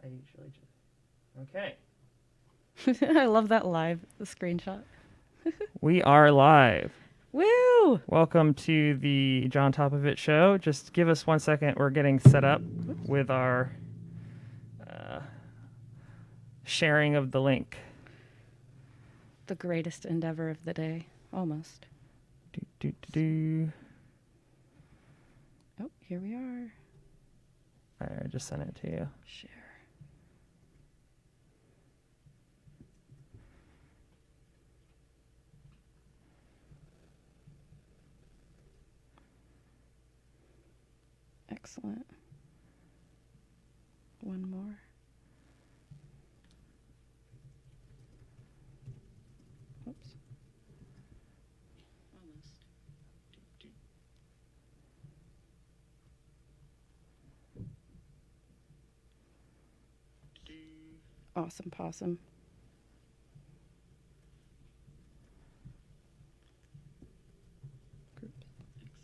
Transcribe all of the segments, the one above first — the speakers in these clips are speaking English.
usually just... Okay. I love that the screenshot. We are live. Woo! Welcome to the JonTopofIt show. Just give us 1 second. We're getting set up with our sharing of the link. The greatest endeavor of the day. Almost. Oh, here we are. I just sent it to you. Share. Excellent. One more. Oops. Almost. Awesome possum. Groups. Excellent.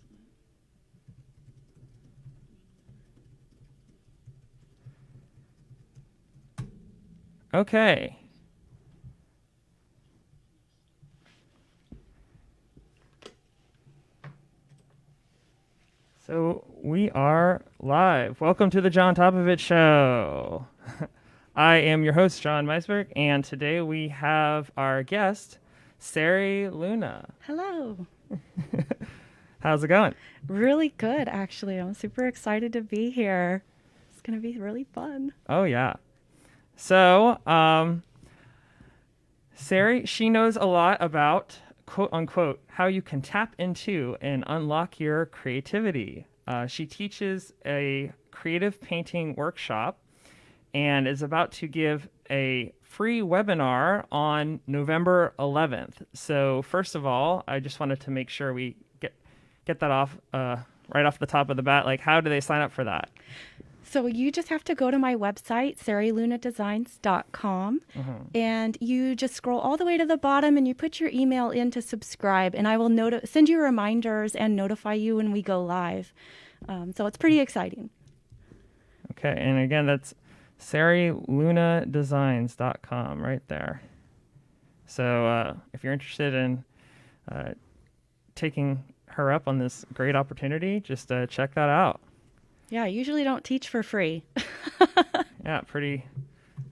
Okay. So we are live. Welcome to the JonTopofIt show. I am your host, John Meisberg, and today we have our guest, Sari Luna. Hello. How's it going? Really good, actually. I'm super excited to be here. It's going to be really fun. Oh, yeah. So, Sari, she knows a lot about, quote unquote, how you can tap into and unlock your creativity. She teaches a creative painting workshop and is about to give a free webinar on November 11th. So first of all, I just wanted to make sure we get that off right off the top of the bat. Like, how do they sign up for that? So you just have to go to my website, sarilunadesigns.com, and you just scroll all the way to the bottom and you put your email in to subscribe, and I will send you reminders and notify you when we go live. So it's pretty exciting. Okay, and again, that's SariLunaDesigns.com right there. So if you're interested in taking her up on this great opportunity, just check that out. Yeah, I usually don't teach for free. Yeah,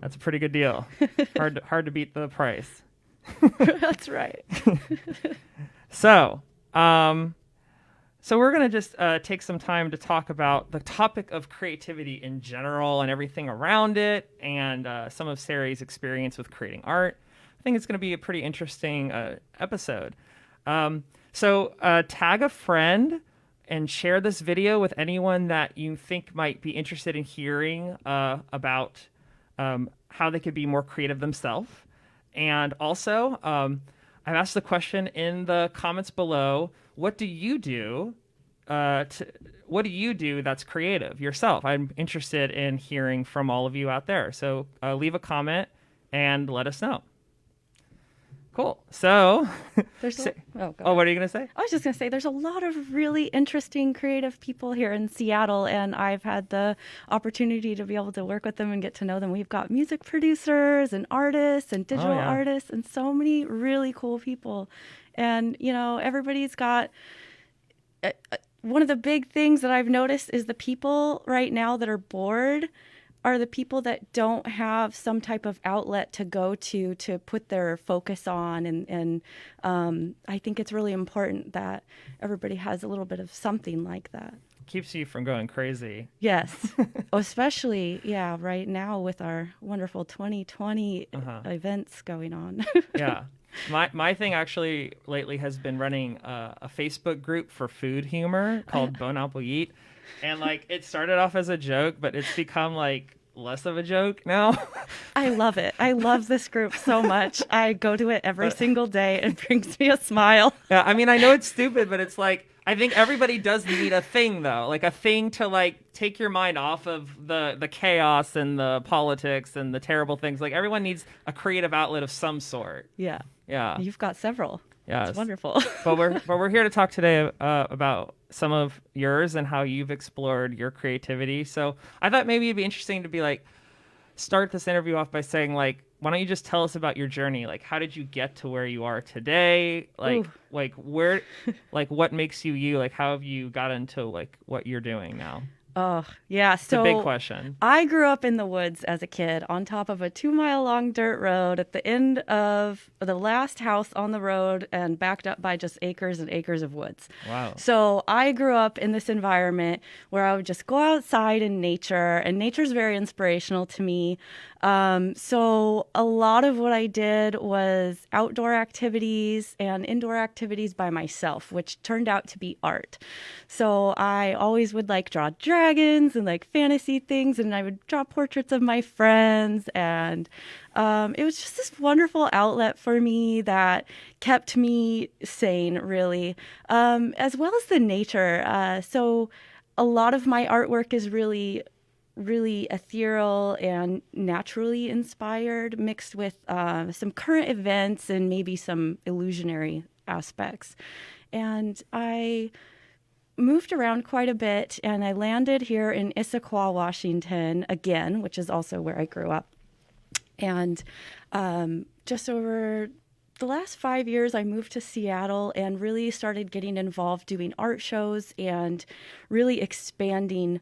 that's a pretty good deal. hard to beat the price. That's right. So we're going to just take some time to talk about the topic of creativity in general and everything around it, and some of Sari's experience with creating art. I think it's going to be a pretty interesting episode. So tag a friend and share this video with anyone that you think might be interested in hearing about how they could be more creative themselves. And also, I've asked the question in the comments below, what do you do that's creative yourself? I'm interested in hearing from all of you out there. So leave a comment and let us know. Cool. So, what are you going to say? I was just going to say there's a lot of really interesting creative people here in Seattle, and I've had the opportunity to be able to work with them and get to know them. We've got music producers and artists and digital artists and so many really cool people. And, everybody's got... one of the big things that I've noticed is the people right now that are bored are the people that don't have some type of outlet to go to put their focus on. And I think it's really important that everybody has a little bit of something like that. Keeps you from going crazy. Yes. Especially, right now with our wonderful 2020 events going on. Yeah. My thing actually lately has been running a Facebook group for food humor called Bon Appetit. And it started off as a joke, but it's become less of a joke now. I love it. I love this group so much. I go to it every single day. It brings me a smile. Yeah, I mean, I know it's stupid, but it's I think everybody does need a thing, though. A thing to take your mind off of the chaos and the politics and the terrible things. Everyone needs a creative outlet of some sort. Yeah. Yeah. You've got several. Yeah, it's wonderful. but we're here to talk today about some of yours and how you've explored your creativity. So I thought maybe it'd be interesting to be start this interview off by saying, like, why don't you just tell us about your journey? Like, how did you get to where you are today? Like, Ooh. like where, like, what makes you you? Like, how have you got into like what you're doing now? Oh, yeah. It's a big So question. I grew up in the woods as a kid on top of a 2-mile long dirt road at the end of the last house on the road and backed up by just acres and acres of woods. Wow. So I grew up in this environment where I would just go outside in nature, and nature's very inspirational to me. So a lot of what I did was outdoor activities and indoor activities by myself, which turned out to be art. So I always would like draw dragons and like fantasy things, and I would draw portraits of my friends. And it was just this wonderful outlet for me that kept me sane, really, as well as the nature. So a lot of my artwork is really ethereal and naturally inspired, mixed with some current events and maybe some illusionary aspects. And I moved around quite a bit, and I landed here in Issaquah, Washington, again, which is also where I grew up. And just over the last 5 years, I moved to Seattle and really started getting involved doing art shows and really expanding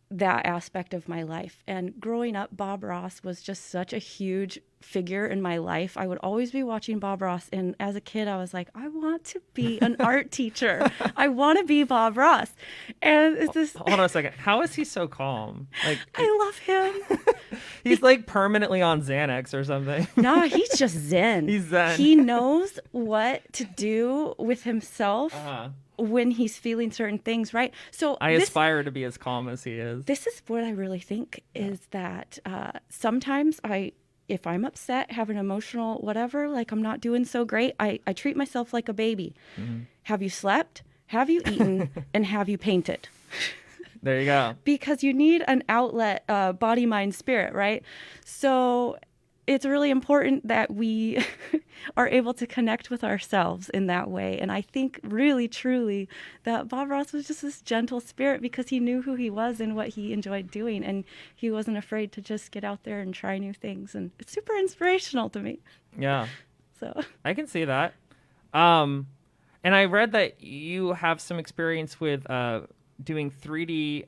that aspect of my life. And growing up, Bob Ross was just such a huge figure in my life. I would always be watching Bob Ross, and as a kid I was like, I want to be an art teacher. I want to be Bob Ross. And it's this Hold on a second. How is he so calm? Like, I love him. he's like permanently on Xanax or something. Nah, he's just zen. He's zen. He knows what to do with himself when he's feeling certain things, right? So I aspire to be as calm as he is. This is what I really think is that sometimes if I'm upset, have an emotional whatever, like I'm not doing so great, I treat myself like a baby. Mm-hmm. Have you slept? Have you eaten? And have you painted? There you go. Because you need an outlet, body, mind, spirit, right? So it's really important that we are able to connect with ourselves in that way. And I think really, truly that Bob Ross was just this gentle spirit because he knew who he was and what he enjoyed doing. And he wasn't afraid to just get out there and try new things. And it's super inspirational to me. Yeah. So I can see that. And I read that you have some experience with doing 3D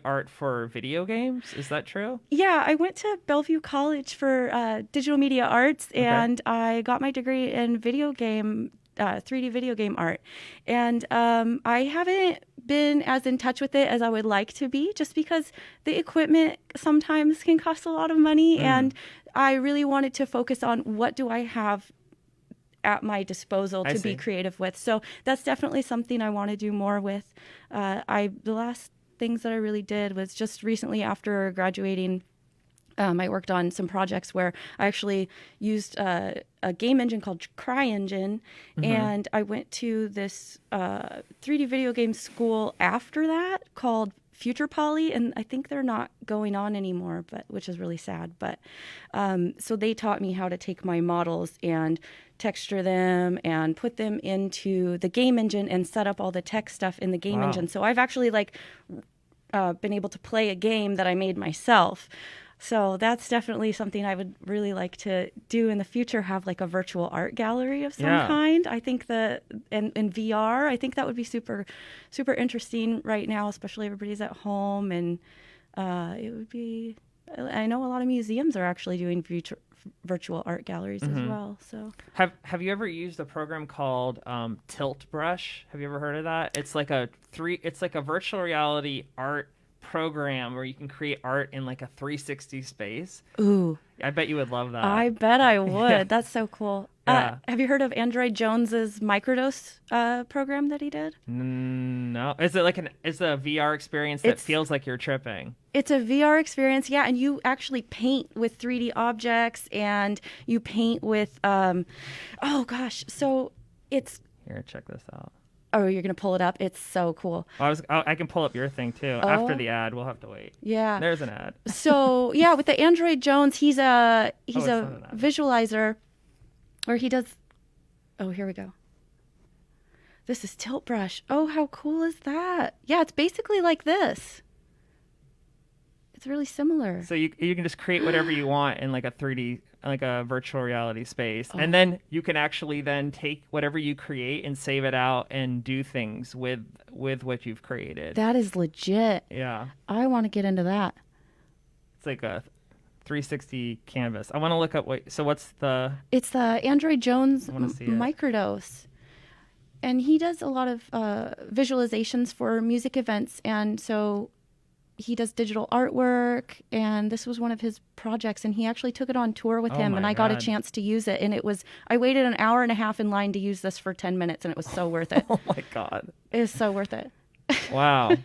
art for video games. Is that true? Yeah, I went to Bellevue College for digital media arts, and I got my degree in 3D video game art. And I haven't been as in touch with it as I would like to be, just because the equipment sometimes can cost a lot of money. And I really wanted to focus on what do I have at my disposal to be creative with. So that's definitely something I want to do more with. The last things that I really did was just recently after graduating, I worked on some projects where I actually used a game engine called CryEngine, and I went to this 3D video game school after that called Future Poly, and I think they're not going on anymore, but which is really sad. But so they taught me how to take my models and texture them and put them into the game engine and set up all the tech stuff in the game engine. So I've actually been able to play a game that I made myself. So that's definitely something I would really like to do in the future, have like a virtual art gallery of some kind. I think in VR, I think that would be super, super interesting right now, especially everybody's at home. And it would be, I know a lot of museums are actually doing virtual art galleries as well. So have you ever used a program called Tilt Brush? Have you ever heard of that? It's like a virtual reality art program where you can create art in like a 360 space. Ooh, I bet you would love that. I bet I would. Yeah. That's so cool. Yeah. Have you heard of Android Jones's microdose program that he did? No. Is it it's a VR experience that feels like you're tripping? It's a VR experience, yeah, and you actually paint with 3D objects, and you paint with so it's here, check this out. Oh, you're gonna pull it up? It's so cool. I can pull up your thing too. After the ad, we'll have to wait. Yeah, there's an ad. So yeah, with the Android Jones, he's a visualizer, or he does. Oh, here we go. This is Tilt Brush. Oh, how cool is that? Yeah, it's basically like this. it's really similar. So you can just create whatever you want in like a 3D, like a virtual reality space. And then you can actually then take whatever you create and save it out and do things with what you've created. That is legit. Yeah. I want to get into that. It's like a 360 canvas. I want to look up what's the... It's the Android Jones see it. Microdose. And he does a lot of visualizations for music events. And so he does digital artwork. And this was one of his projects. And he actually took it on tour with him. And I got a chance to use it. And I waited an hour and a half in line to use this for 10 minutes. And it was so worth it. Oh, my God. It was so worth it. Wow. And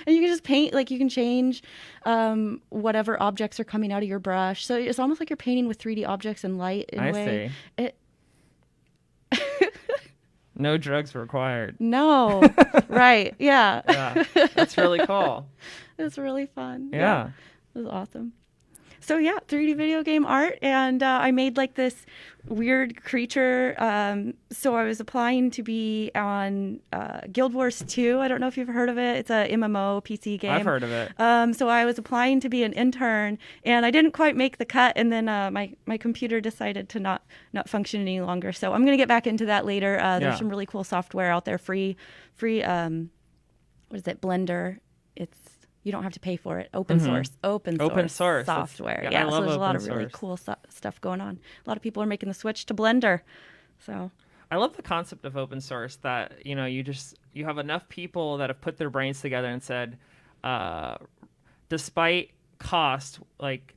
you can just paint, like you can change whatever objects are coming out of your brush. So it's almost like you're painting with 3D objects and light in a way. I see. No drugs required. No. Right. Yeah. Yeah. That's really cool. It's really fun. Yeah. It was awesome. So yeah, 3D video game art, and I made like this weird creature. So I was applying to be on Guild Wars 2. I don't know if you've heard of it. It's a MMO PC game. I've heard of it. So I was applying to be an intern, and I didn't quite make the cut. And then my computer decided to not function any longer. So I'm gonna get back into that later. There's some really cool software out there, free. What is it? Blender. You don't have to pay for it. Open source software. I love so there's a lot of open really source. cool stuff going on. A lot of people are making the switch to Blender. So I love the concept of open source that, you have enough people that have put their brains together and said, despite cost,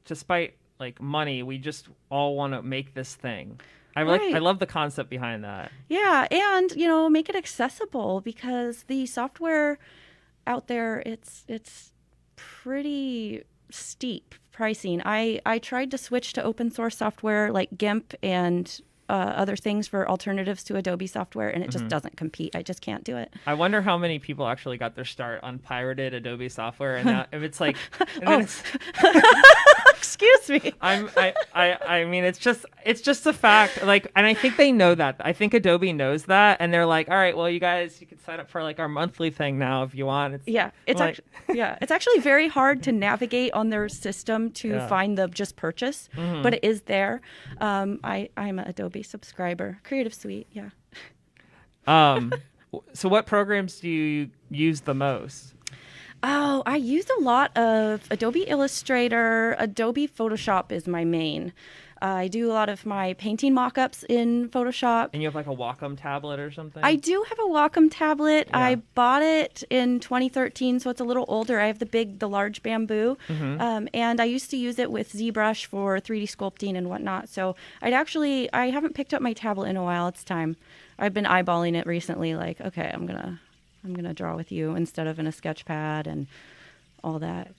despite money, we just all want to make this thing. I love the concept behind that. Yeah, and make it accessible, because the software out there, it's pretty steep pricing. I tried to switch to open source software like GIMP and other things for alternatives to Adobe software, and it just doesn't compete. I just can't do it. I wonder how many people actually got their start on pirated Adobe software, and now, if it's like, and then it's, excuse me. I mean, it's just a fact. And I think they know that. I think Adobe knows that, and they're like, all right, well, you guys, you can sign up for our monthly thing now if you want. It's actually very hard to navigate on their system to find the just purchase, but it is there. I'm an Adobe subscriber. Creative Suite, yeah. So what programs do you use the most? Oh, I use a lot of Adobe Illustrator. Adobe Photoshop is my main. I do a lot of my painting mock-ups in Photoshop. And you have a Wacom tablet or something? I do have a Wacom tablet. Yeah. I bought it in 2013, so it's a little older. I have the large bamboo. And I used to use it with ZBrush for 3D sculpting and whatnot. So I haven't picked up my tablet in a while. It's time. I've been eyeballing it recently, okay, I'm gonna draw with you instead of in a sketch pad and all that.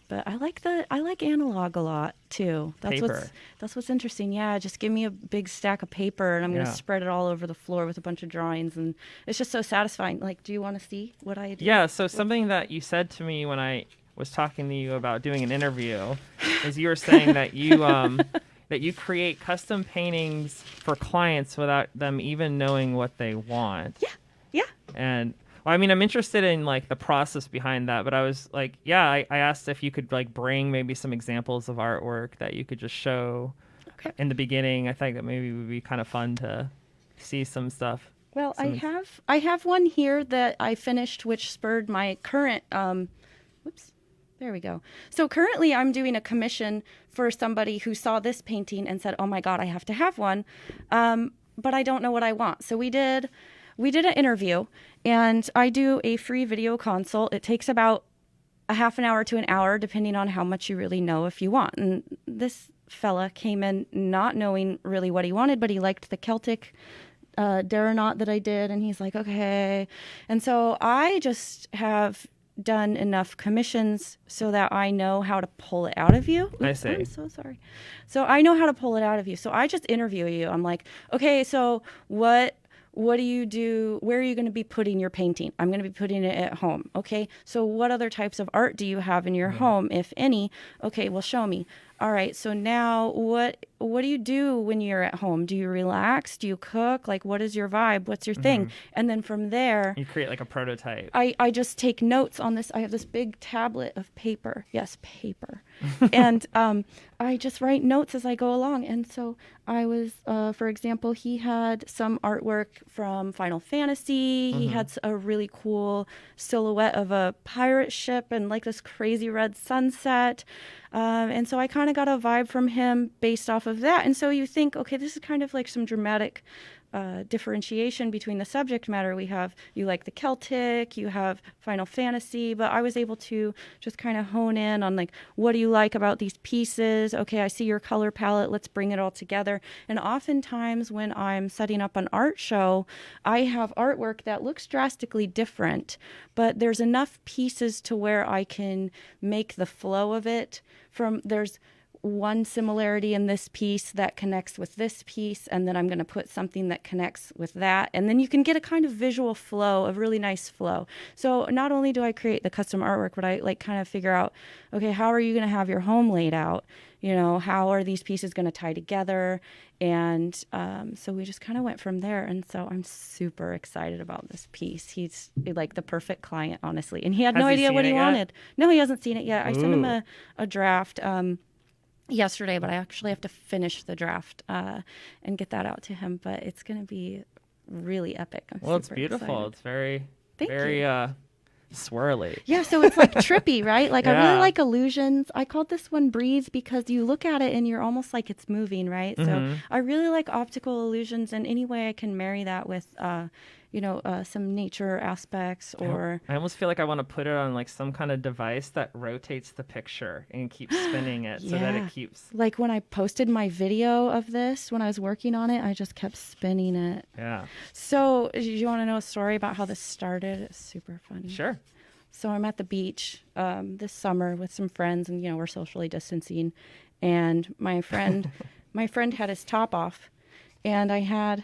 But I like analog a lot too. That's what's interesting. Yeah, just give me a big stack of paper and I'm gonna spread it all over the floor with a bunch of drawings, and it's just so satisfying. Do you want to see what I do? Yeah. So something that you said to me when I was talking to you about doing an interview is you were saying that you that you create custom paintings for clients without them even knowing what they want. Yeah. And well, I mean, I'm interested in the process behind that, but I was I asked if you could bring maybe some examples of artwork that you could just show in the beginning. I think that maybe would be kind of fun to see some stuff. Well, I have one here that I finished, which spurred my current. There we go. So currently, I'm doing a commission for somebody who saw this painting and said, "Oh my God, I have to have one," but I don't know what I want. So we did an interview, and I do a free video consult. It takes about a half an hour to an hour, depending on how much you really know if you want. And this fella came in not knowing really what he wanted, but he liked the Celtic Daranaut that I did, and he's like, okay. And so I just have done enough commissions so that I know how to pull it out of you. Oops, I see. I'm so sorry. So I know how to pull it out of you. So I just interview you. I'm like, okay, so what do you do? Where are you going to be putting your painting? I'm going to be putting it at home. Okay. So what other types of art do you have in your home, if any? Okay, well, show me. all right, so now what do you do when you're at home? Do you relax? Do you cook? Like, what is your vibe? What's your thing? And then from there, You create like a prototype. I just take notes on this. I have this big tablet of paper. Yes, paper. And I just write notes as I go along. And so I was, for example, he had some artwork from Final Fantasy. He had a really cool silhouette of a pirate ship and like this crazy red sunset. And so I kind of got a vibe from him based off of that. And so you think, okay, this is kind of like some dramatic differentiation between the subject matter. We have, you like the Celtic, you have Final Fantasy, but I was able to just kind of hone in on like, what do you like about these pieces? Okay, I see your color palette, let's bring it all together. And oftentimes when I'm setting up an art show, I have artwork that looks drastically different, but there's enough pieces to where I can make the flow of it there's one similarity in this piece that connects with this piece, and then I'm going to put something that connects with that, and then you can get a kind of visual flow, a really nice flow. So not only do I create the custom artwork, but I like kind of figure out, okay, how are you going to have your home laid out? You know, how are these pieces going to tie together? And so we just kind of went from there. And so I'm super excited about this piece. He's like the perfect client, honestly. And he had no idea what he wanted. No, he hasn't seen it yet. I sent him a draft yesterday, but I actually have to finish the draft and get that out to him. But it's going to be really epic. Well, it's beautiful. Excited. It's very, Thank very you. Swirly. Yeah, so it's like trippy, right? Like I Yeah. really like illusions. I called this one Breathe because you look at it and you're almost like it's moving, right? So I really like optical illusions, and any way I can marry that with some nature aspects or I almost feel like I want to put it on like some kind of device that rotates the picture and keeps spinning it so that it keeps. Like when I posted my video of this, when I was working on it, I just kept spinning it. Yeah. So do you want to know a story about how this started? It's super funny. Sure. So I'm at the beach this summer with some friends, and we're socially distancing. And my friend had his top off, and I had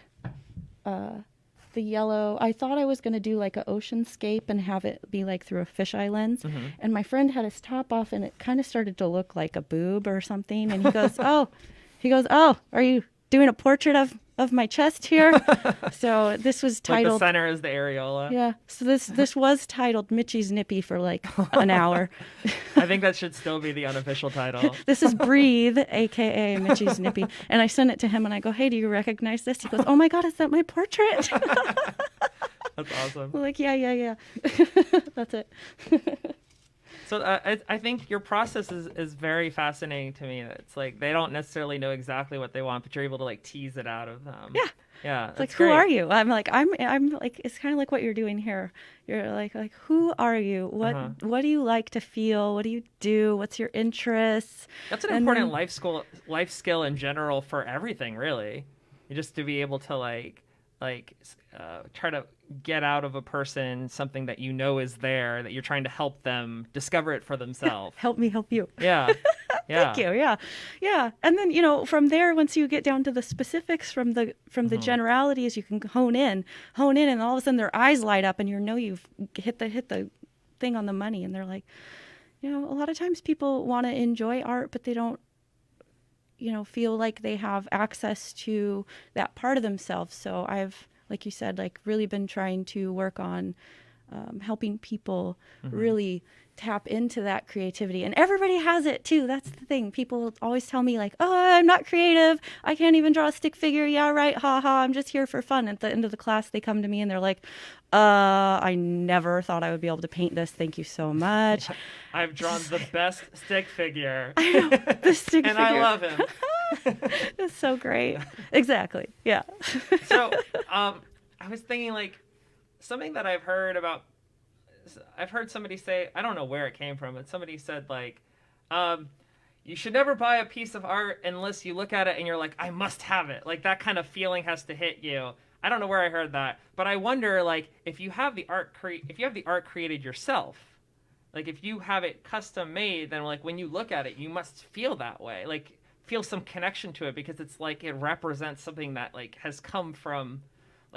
the yellow. I thought I was going to do like an oceanscape and have it be like through a fisheye lens. And my friend had his top off, and it kind of started to look like a boob or something. And he goes, "Oh, are you doing a portrait of my chest here?" So this was titled. Like the center is the areola. Yeah. So this was titled Mitchie's Nippy for like an hour. I think that should still be the unofficial title. This is Breathe, aka Mitchie's Nippy. And I sent it to him and I go, "Hey, do you recognize this?" He goes, "Oh my God, is that my portrait?" That's awesome. I'm like, yeah. That's it. So I think your process is very fascinating to me. It's like they don't necessarily know exactly what they want, but you're able to like tease it out of them. Yeah. Yeah. It's like, who are you? I'm like, it's kind of like what you're doing here. You're like, who are you? What do you like to feel? What do you do? What's your interests? That's an important life skill in general for everything, really. Just to be able to try to get out of a person something that you know is there, that you're trying to help them discover it for themselves. Help me help you. Yeah. Thank you. Yeah. And then, from there, once you get down to the specifics from the generalities, you can hone in, and all of a sudden their eyes light up and you've hit the thing on the money. And they're like, a lot of times people want to enjoy art, but they don't, feel like they have access to that part of themselves. So I've, like you said, really been trying to work on helping people really tap into that creativity. And everybody has it too. That's the thing. People always tell me like, "Oh, I'm not creative. I can't even draw a stick figure." Yeah, right. Ha ha. I'm just here for fun. At the end of the class, they come to me and they're like, I never thought I would be able to paint this. Thank you so much. I've drawn the best stick figure. I know, the stick and figure. I love him. It's so great. Exactly. Yeah. So, I was thinking something that I've heard somebody say, I don't know where it came from, but somebody said you should never buy a piece of art unless you look at it and you're like, I must have it. Like that kind of feeling has to hit you. I don't know where I heard that, but I wonder if you have the art created yourself, if you have it custom made, then when you look at it, you must feel that way. Feel some connection to it because it's it represents something that has come from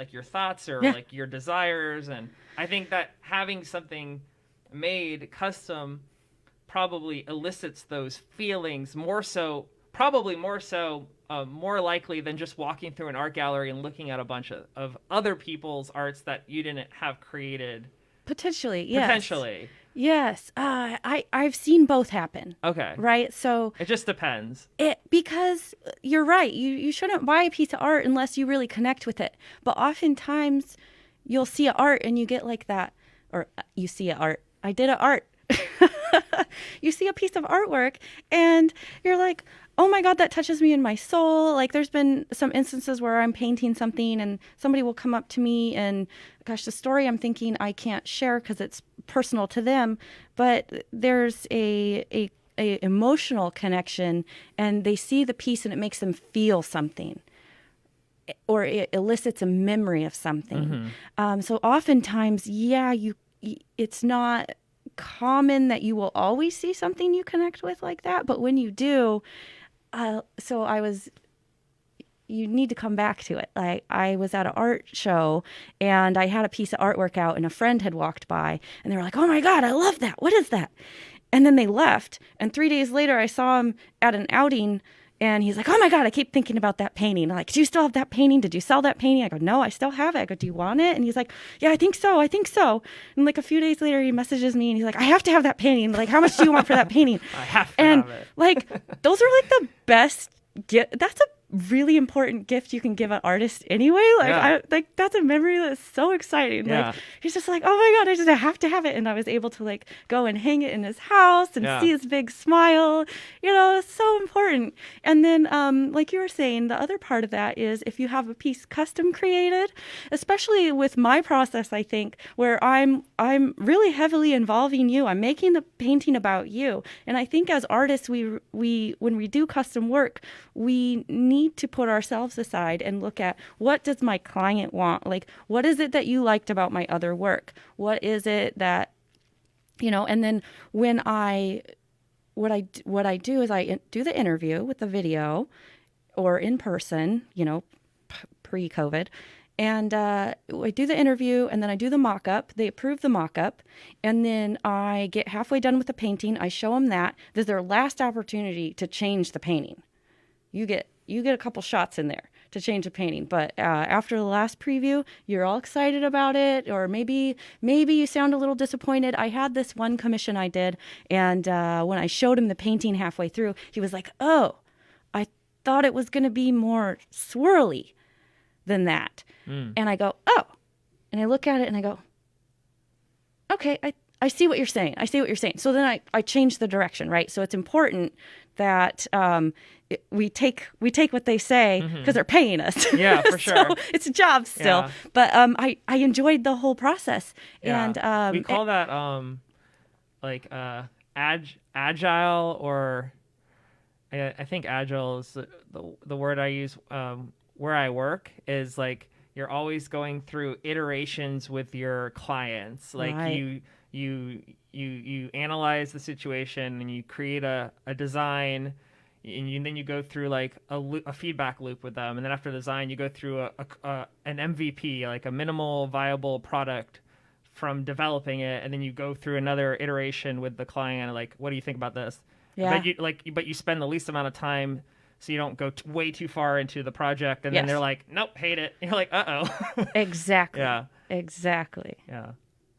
your thoughts or your desires. And I think that having something made custom probably elicits those feelings more likely than just walking through an art gallery and looking at a bunch of other people's arts that you didn't have created. Potentially, yes. Potentially. Yes. I've seen both happen. Okay. Right? So it just depends. Because you're right. You shouldn't buy a piece of art unless you really connect with it. But oftentimes you'll see an art and you get like that, or you see an art. I did an art. You see a piece of artwork and you're like, oh my God, that touches me in my soul. Like there's been some instances where I'm painting something and somebody will come up to me and gosh, the story I'm thinking I can't share because it's personal to them, but there's a emotional connection and they see the piece and it makes them feel something or it elicits a memory of something. So oftentimes, it's not common that you will always see something you connect with like that, but when you do, you need to come back to it. Like I was at an art show and I had a piece of artwork out and a friend had walked by and they were like, oh my God, I love that. What is that? And then they left. And 3 days later, I saw him at an outing and he's like, oh my God, I keep thinking about that painting. I'm like, do you still have that painting? Did you sell that painting? I go, no, I still have it. I go, do you want it? And he's like, yeah, I think so. And like a few days later, he messages me and he's like, I have to have that painting. Like, how much do you want for that painting? I have to have it. Like, those are like the best that's a really important gift you can give an artist anyway. Like that's a memory that's so exciting. Like he's just like, oh my God, I just have to have it. And I was able to like go and hang it in his house and see his big smile. It's so important. And then like you were saying, the other part of that is if you have a piece custom created, especially with my process, I think, where I'm really heavily involving you. I'm making the painting about you. And I think as artists, we when we do custom work, we need to put ourselves aside and look at what does my client want? Like, what is it that you liked about my other work? What is it that, and then when what I do is I do the interview with the video or in person, pre-COVID. And I do the interview and then I do the mock-up. They approve the mock-up. And then I get halfway done with the painting. I show them that. This is their last opportunity to change the painting. You get a couple shots in there to change a painting, but after the last preview, you're all excited about it, or maybe you sound a little disappointed. I had this one commission I did, and when I showed him the painting halfway through, he was like, "Oh, I thought it was going to be more swirly than that." And I go, "Oh," and I look at it and I go, "Okay, I see what you're saying. I see what you're saying." So then I change the direction, right? So it's important that we take what they say because they're paying us. Yeah, for sure. So it's a job still. Yeah. But I enjoyed the whole process. Yeah. And we call that agile, or I think agile is the word I use where I work, is like you're always going through iterations with your clients. Like right. You analyze the situation and you create a design, and then you go through like a feedback loop with them, and then after the design you go through an MVP, like a minimal viable product from developing it, and then you go through another iteration with the client, like, what do you think about this? Yeah. But you spend the least amount of time, so you don't go way too far into the project, and then they're like, nope, hate it. And you're like, uh-oh. Exactly. Yeah. Exactly. Yeah.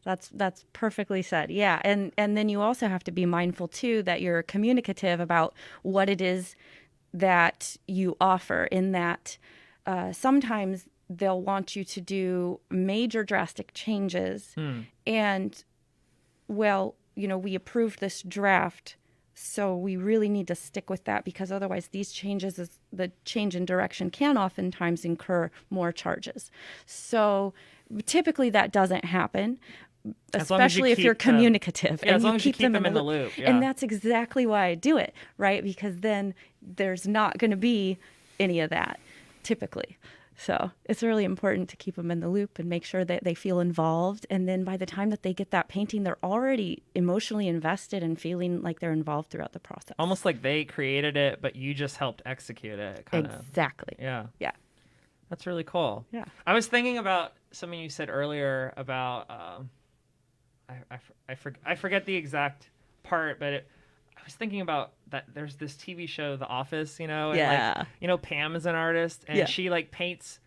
That's perfectly said. Yeah. And then you also have to be mindful too that you're communicative about what it is that you offer, in that sometimes they'll want you to do major drastic changes. And we approved this draft, so we really need to stick with that, because otherwise these changes, the change in direction, can oftentimes incur more charges. So typically that doesn't happen, especially if you're communicative. And as long as you keep them in the loop. Yeah. And that's exactly why I do it, right? Because then there's not going to be any of that typically. So it's really important to keep them in the loop and make sure that they feel involved. And then by the time that they get that painting, they're already emotionally invested and feeling like they're involved throughout the process. Almost like they created it, but you just helped execute it. Exactly. Yeah. Yeah. That's really cool. Yeah. I was thinking about something you said earlier about, I forget the exact part, but was thinking about that. There's this TV show, The Office, and like, Pam is an artist, and she like paints.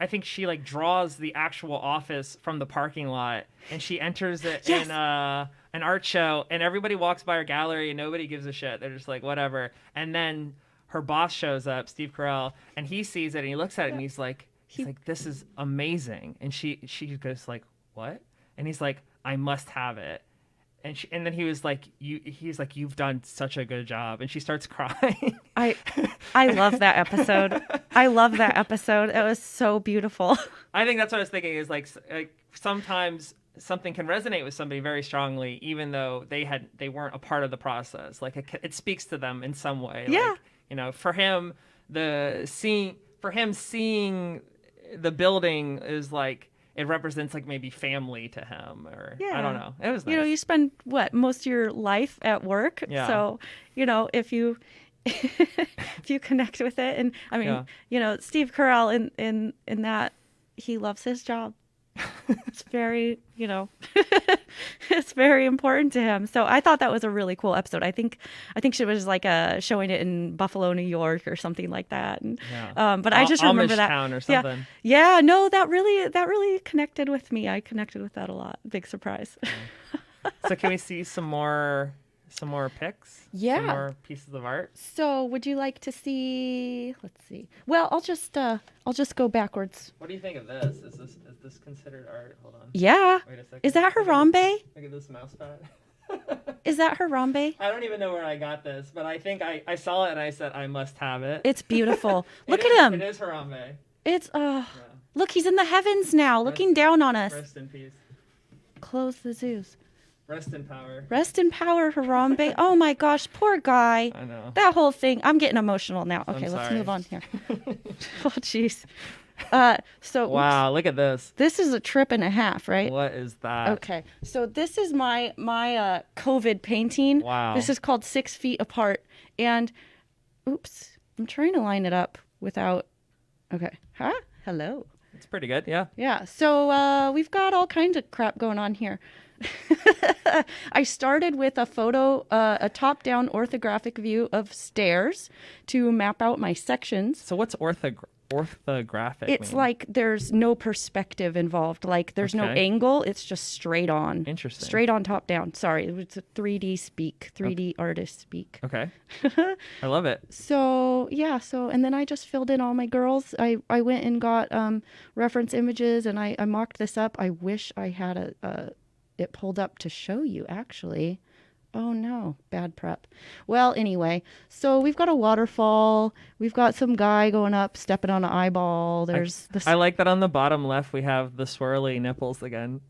I think she like draws the actual office from the parking lot, and she enters it in an art show, and everybody walks by her gallery, and nobody gives a shit. They're just like, whatever. And then her boss shows up, Steve Carell, and he sees it, and he looks at it, and he's like, this is amazing. And she goes like, what? And he's like, I must have it. And then he was like, he's like, you've done such a good job. And she starts crying. I love that episode. I love that episode. It was so beautiful. I think that's what I was thinking is like sometimes something can resonate with somebody very strongly, even though they weren't a part of the process. Like it speaks to them in some way. Yeah. Like, for him, seeing the building is like, it represents like maybe family to him, or I don't know. It was nice. You spend most of your life at work. Yeah. So, if you if you connect with it, and I mean, Steve Carell in that, he loves his job. It's very, it's very important to him. So I thought that was a really cool episode. I think she was like showing it in Buffalo, New York, or something like that. And, but I just remember that town or something. Yeah. No, that really connected with me. I connected with that a lot. Big surprise. So can we see some more pics? Yeah. Some more pieces of art? So would you like to see, let's see. Well, I'll just go backwards. What do you think of this? Is this considered art? Hold on. Yeah. Wait a second. Is that Harambe? Look at this mouse pad. Is that Harambe? I don't even know where I got this, but I think I saw it and I said I must have it. It's beautiful. Look at him. It is Harambe. It's look, he's in the heavens now, looking down on us. Rest in peace. Close the zoos. Rest in power. Rest in power, Harambe. Oh my gosh, poor guy. I know. That whole thing. I'm getting emotional now. Okay, let's move on here. Oh jeez. So wow, look at this. This is a trip and a half, right? What is that? Okay, so this is my COVID painting. Wow. This is called 6 Feet Apart, and oops, I'm trying to line it up without. Okay, hello. It's pretty good, yeah. Yeah. So we've got all kinds of crap going on here. I started with a photo, a top-down orthographic view of stairs to map out my sections. So what's orthographic? It's mean? like there's no perspective involved. Like there's no angle. It's just straight on. Interesting. Straight on, top down. Sorry, it's a 3D speak, 3D artist speak. Okay. I love it. So yeah. And then I just filled in all my girls. I went and got reference images, and I mocked this up. I wish I had it pulled up to show you, actually. Oh no, bad prep. Well, anyway, so we've got a waterfall. We've got some guy going up, stepping on an eyeball. There's this. I like that on the bottom left we have the swirly nipples again.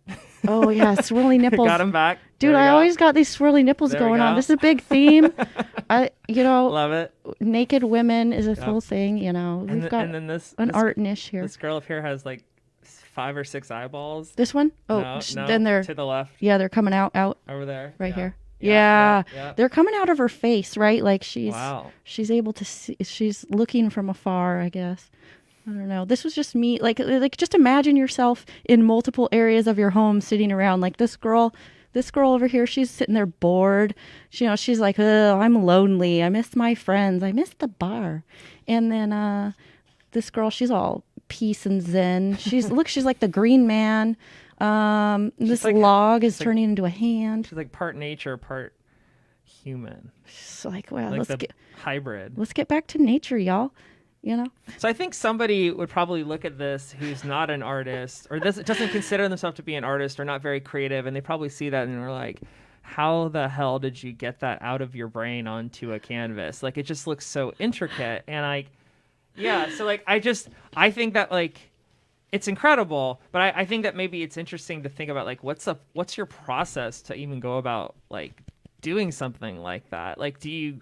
Oh yeah, swirly nipples. Got them back. Dude, I always got these swirly nipples going on. This is a big theme. Love it. Naked women is a whole thing. We've got and then this art niche here. This girl up here has like 5 or 6 eyeballs. This one? Oh, no, then they're to the left. Yeah, they're coming out over there. right here. Yeah. They're coming out of her face, right? Like she's able to see. She's looking from afar, I guess. I don't know. This was just me. Like just imagine yourself in multiple areas of your home, sitting around. Like this girl over here, she's sitting there bored. She's like, oh, I'm lonely. I miss my friends. I miss the bar. And then this girl, she's all peace and zen. She's like the Green Man. This like, log is turning into a hand. She's like part nature, part human. She's like, well, like hybrid. Let's get back to nature, y'all. So I think somebody would probably look at this who's not an artist or doesn't consider themselves to be an artist or not very creative, and they probably see that and are like, how the hell did you get that out of your brain onto a canvas? Like it just looks so intricate. And so like I think that like it's incredible, but I think that maybe it's interesting to think about like what's your process to even go about like doing something like that? Like do you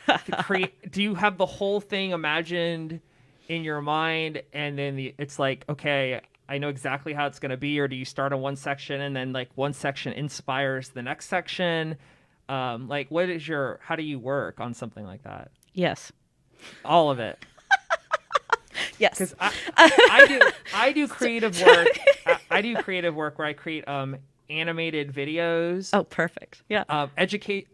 have the whole thing imagined in your mind and then it's like, okay, I know exactly how it's going to be, or do you start on one section and then like one section inspires the next section? Like how do you work on something like that? Yes. All of it. Yes. Because I do creative work. I do creative work where I create animated videos. Oh, perfect. Yeah.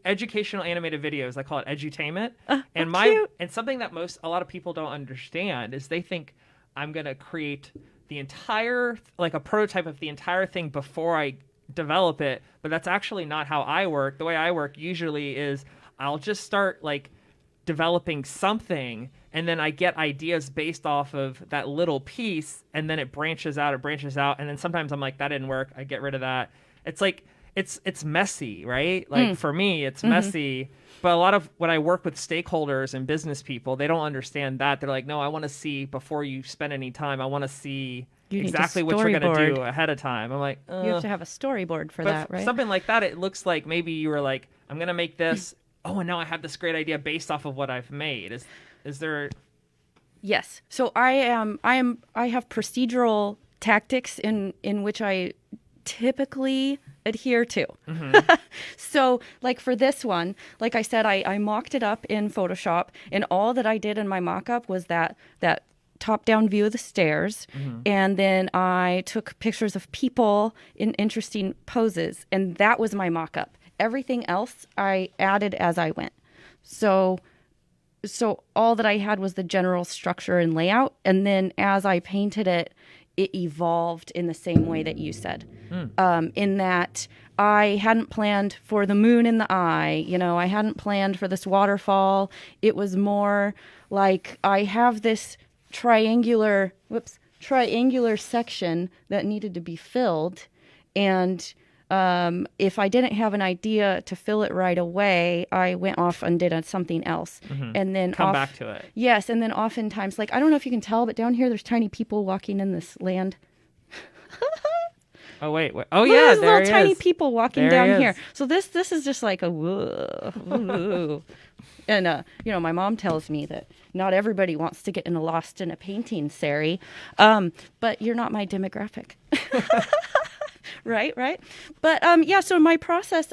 Educational animated videos. I call it edutainment. And cute. and something that a lot of people don't understand is they think I'm going to create the entire, like a prototype of the entire thing before I develop it. But that's actually not how I work. The way I work usually is I'll just start like developing something, and then I get ideas based off of that little piece, and then it branches out, and then sometimes I'm like, that didn't work, I get rid of that. It's like it's messy, right? Like for me it's messy, but a lot of when I work with stakeholders and business people, they don't understand that. They're like, no, I want to see before you spend any time, I want to see exactly what you're going to do ahead of time. I'm like, you have to have a storyboard for that, right? Something like that, it looks like maybe you were like, I'm going to make this. Oh, and now I have this great idea based off of what I've made. Is there? Yes. So I have procedural tactics in which I typically adhere to. So like for this one, like I said, I mocked it up in Photoshop, and all that I did in my mock-up was that top-down view of the stairs, and then I took pictures of people in interesting poses, and that was my mock-up. Everything else I added as I went. So all that I had was the general structure and layout, and then as I painted it, it evolved in the same way that you said. In that I hadn't planned for the moon in the eye, I hadn't planned for this waterfall. It was more like I have this triangular section that needed to be filled, and if I didn't have an idea to fill it right away, I went off and did something else. And then come back to it. Yes, and then oftentimes, like, I don't know if you can tell, but down here there's tiny people walking in this land. Oh wait. Oh yeah, there's little tiny people walking there down here. So this is just like a whoa. And my mom tells me that not everybody wants to get lost in a painting, Sari. But you're not my demographic. Right. But so my process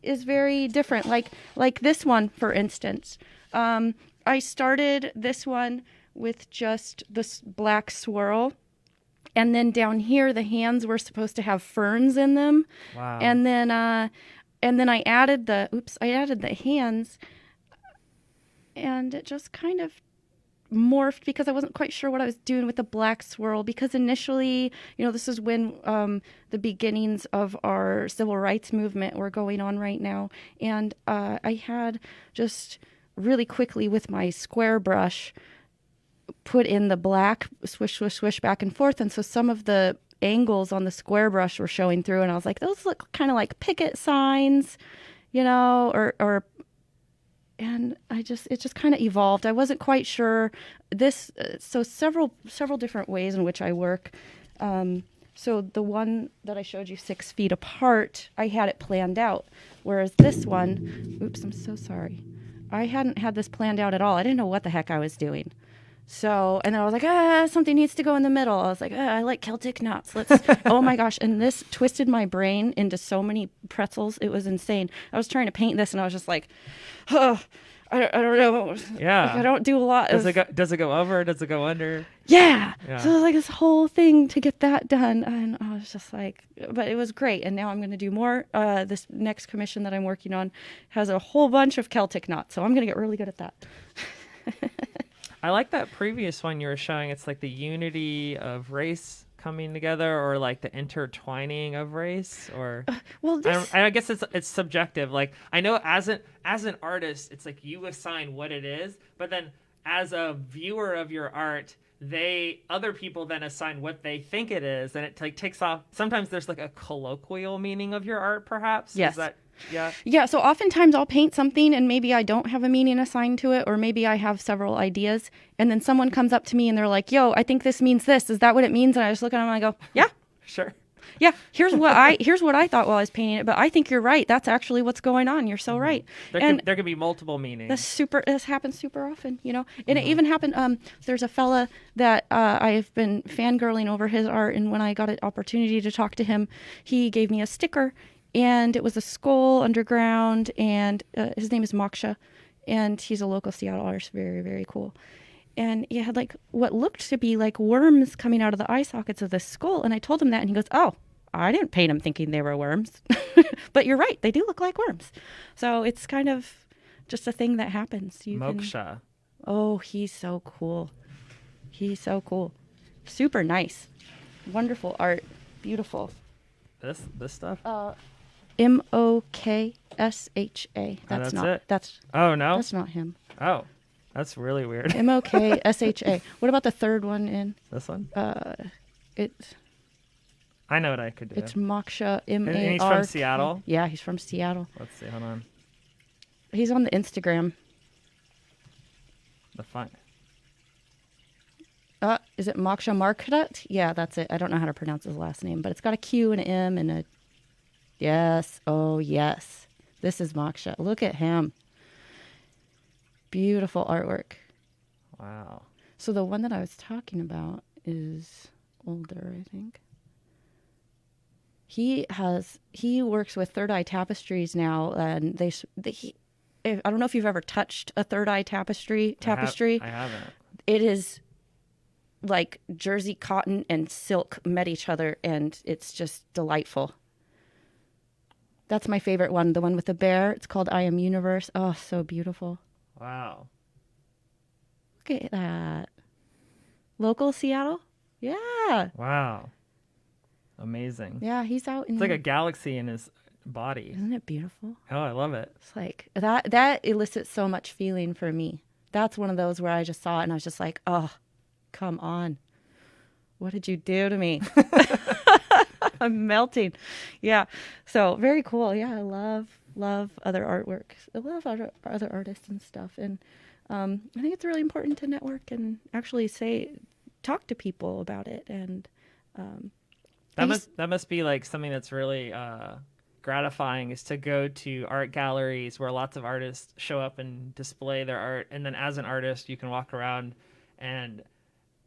is very different. Like this one, for instance. I started this one with just this black swirl. And then down here, the hands were supposed to have ferns in them. Wow. And then I added the hands, and it just kind of morphed because I wasn't quite sure what I was doing with the black swirl, because initially, this is when the beginnings of our civil rights movement were going on right now. And I had just really quickly with my square brush put in the black, swish, swish, swish back and forth. And so some of the angles on the square brush were showing through, and I was like, those look kind of like picket signs, and it just kind of evolved. I wasn't quite sure so several different ways in which I work. So the one that I showed you 6 feet apart, I had it planned out. Whereas this one, oops, I'm so sorry. I hadn't had this planned out at all. I didn't know what the heck I was doing. So, and then I was like, something needs to go in the middle. I was like, I like Celtic knots. Oh my gosh. And this twisted my brain into so many pretzels. It was insane. I was trying to paint this, and I was just like, I don't know. Yeah. Like, I don't do a lot. Does it go over? Does it go under? Yeah. So it was like this whole thing to get that done. And I was just like, but it was great. And now I'm going to do more. This next commission that I'm working on has a whole bunch of Celtic knots. So I'm going to get really good at that. I like that previous one you were showing. It's like the unity of race coming together, or like the intertwining of race, or I guess it's subjective. Like, I know as an artist, it's like you assign what it is, but then as a viewer of your art, other people then assign what they think it is, and it like takes off. Sometimes there's like a colloquial meaning of your art, perhaps. Yes. Is that, yeah. Yeah. So oftentimes I'll paint something, and maybe I don't have a meaning assigned to it, or maybe I have several ideas, and then someone comes up to me and they're like, "Yo, I think this means this. Is that what it means?" And I just look at them and I go, "Yeah, sure. Yeah, here's what I thought while I was painting it, but I think you're right. That's actually what's going on. You're so right." There could be multiple meanings. This happens super often, And it even happened. There's a fella that I've been fangirling over his art, and when I got an opportunity to talk to him, he gave me a sticker, and it was a skull underground, and his name is Moksha, and he's a local Seattle artist. Very, very cool. And he had like what looked to be like worms coming out of the eye sockets of this skull, and I told him that, and he goes, "Oh, I didn't paint them thinking they were worms. But you're right. They do look like worms. So it's kind of just a thing that happens. Moksha. Oh, he's so cool. He's so cool. Super nice. Wonderful art. Beautiful. This stuff? Moksha. That's not it? that's Oh, no? That's not him. Oh, that's really weird. Moksha. What about the third one in? This one? It's I know what I could do. It's Moksha, M-A-R. And he's from Seattle? Yeah, he's from Seattle. Let's see. Hold on. He's on the Instagram. The fun. Is it Moksha Markrat? Yeah, that's it. I don't know how to pronounce his last name, but it's got a Q and an M and a... Yes. Oh, yes. This is Moksha. Look at him. Beautiful artwork. Wow. So the one that I was talking about is older, I think. He works with Third Eye Tapestries now, and I don't know if you've ever touched a Third Eye tapestry. I haven't. It is like jersey cotton and silk met each other, and it's just delightful. That's my favorite one, the one with the bear. It's called I Am Universe. Oh, so beautiful. Wow. Look at that. Local Seattle? Yeah. Wow. Amazing. Yeah, he's out in... It's like a galaxy in his body. Isn't it beautiful? Oh, I love it. It's like, that elicits so much feeling for me. That's one of those where I just saw it and I was just like, oh, come on. What did you do to me? I'm melting. Yeah. So very cool. Yeah, I love other artwork. I love other artists and stuff. And I think it's really important to network and actually talk to people about it. And that must be like something that's really gratifying, is to go to art galleries where lots of artists show up and display their art, and then as an artist you can walk around and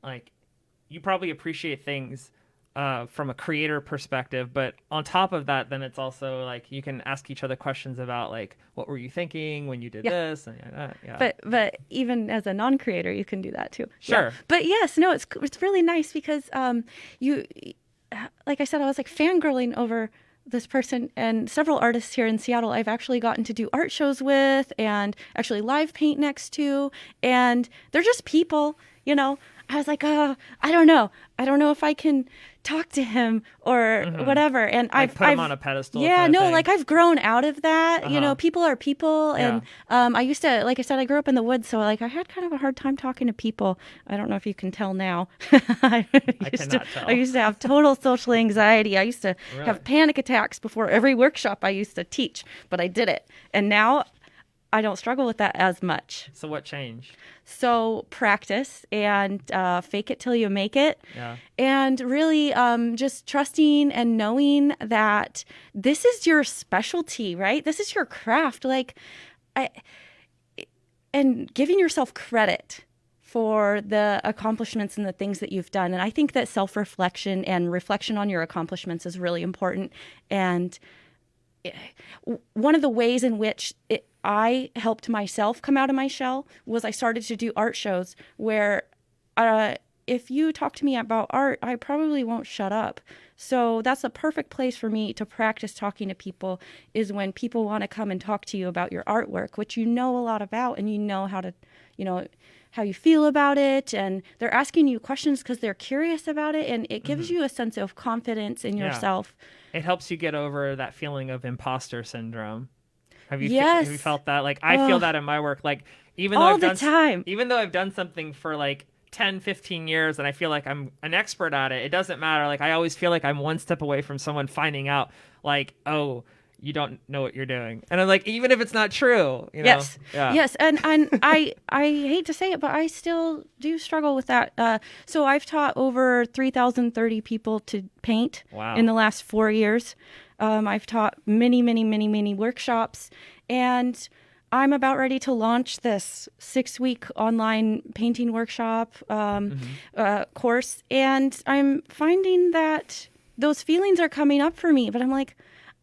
like you probably appreciate things from a creator perspective, but on top of that, then it's also like you can ask each other questions about like, what were you thinking when you did this? And yeah. But even as a non-creator, you can do that too. Sure. Yeah. But yes, no, it's really nice because you, like I said, I was like fangirling over this person, and several artists here in Seattle I've actually gotten to do art shows with and actually live paint next to, and they're just people, you know. I was like, oh, I don't know if I can talk to him or whatever. And I've put him on a pedestal. Yeah, kind of thing. like I've grown out of that. You know, people are people. And I used to, like I said, I grew up in the woods. So like I had kind of a hard time talking to people. I don't know if you can tell now. I cannot tell. I used to have total social anxiety. I used to have panic attacks before every workshop I used to teach, but I did it. And now I don't struggle with that as much. So what changed? So practice and fake it till you make it. Yeah. And really just trusting and knowing that this is your specialty, right? This is your craft. And giving yourself credit for the accomplishments and the things that you've done. And I think that self-reflection and reflection on your accomplishments is really important. And one of the ways in which I helped myself come out of my shell was I started to do art shows where if you talk to me about art, I probably won't shut up. So that's a perfect place for me to practice talking to people, is when people want to come and talk to you about your artwork, which you know a lot about and you know how to, how you feel about it. And they're asking you questions because they're curious about it. And it gives you a sense of confidence in yourself. It helps you get over that feeling of imposter syndrome. Have you felt that? Like, I feel that in my work. Like, even though I've done something for like 10, 15 years and I feel like I'm an expert at it, it doesn't matter. Like, I always feel like I'm one step away from someone finding out, like, oh, you don't know what you're doing. And I'm like, even if it's not true, you know? Yes. Yeah. Yes. And I hate to say it, but I still do struggle with that. So I've taught over 3,030 people to paint in the last 4 years. I've taught many, many, many, many workshops, and I'm about ready to launch this 6-week online painting workshop course. And I'm finding that those feelings are coming up for me, but I'm like,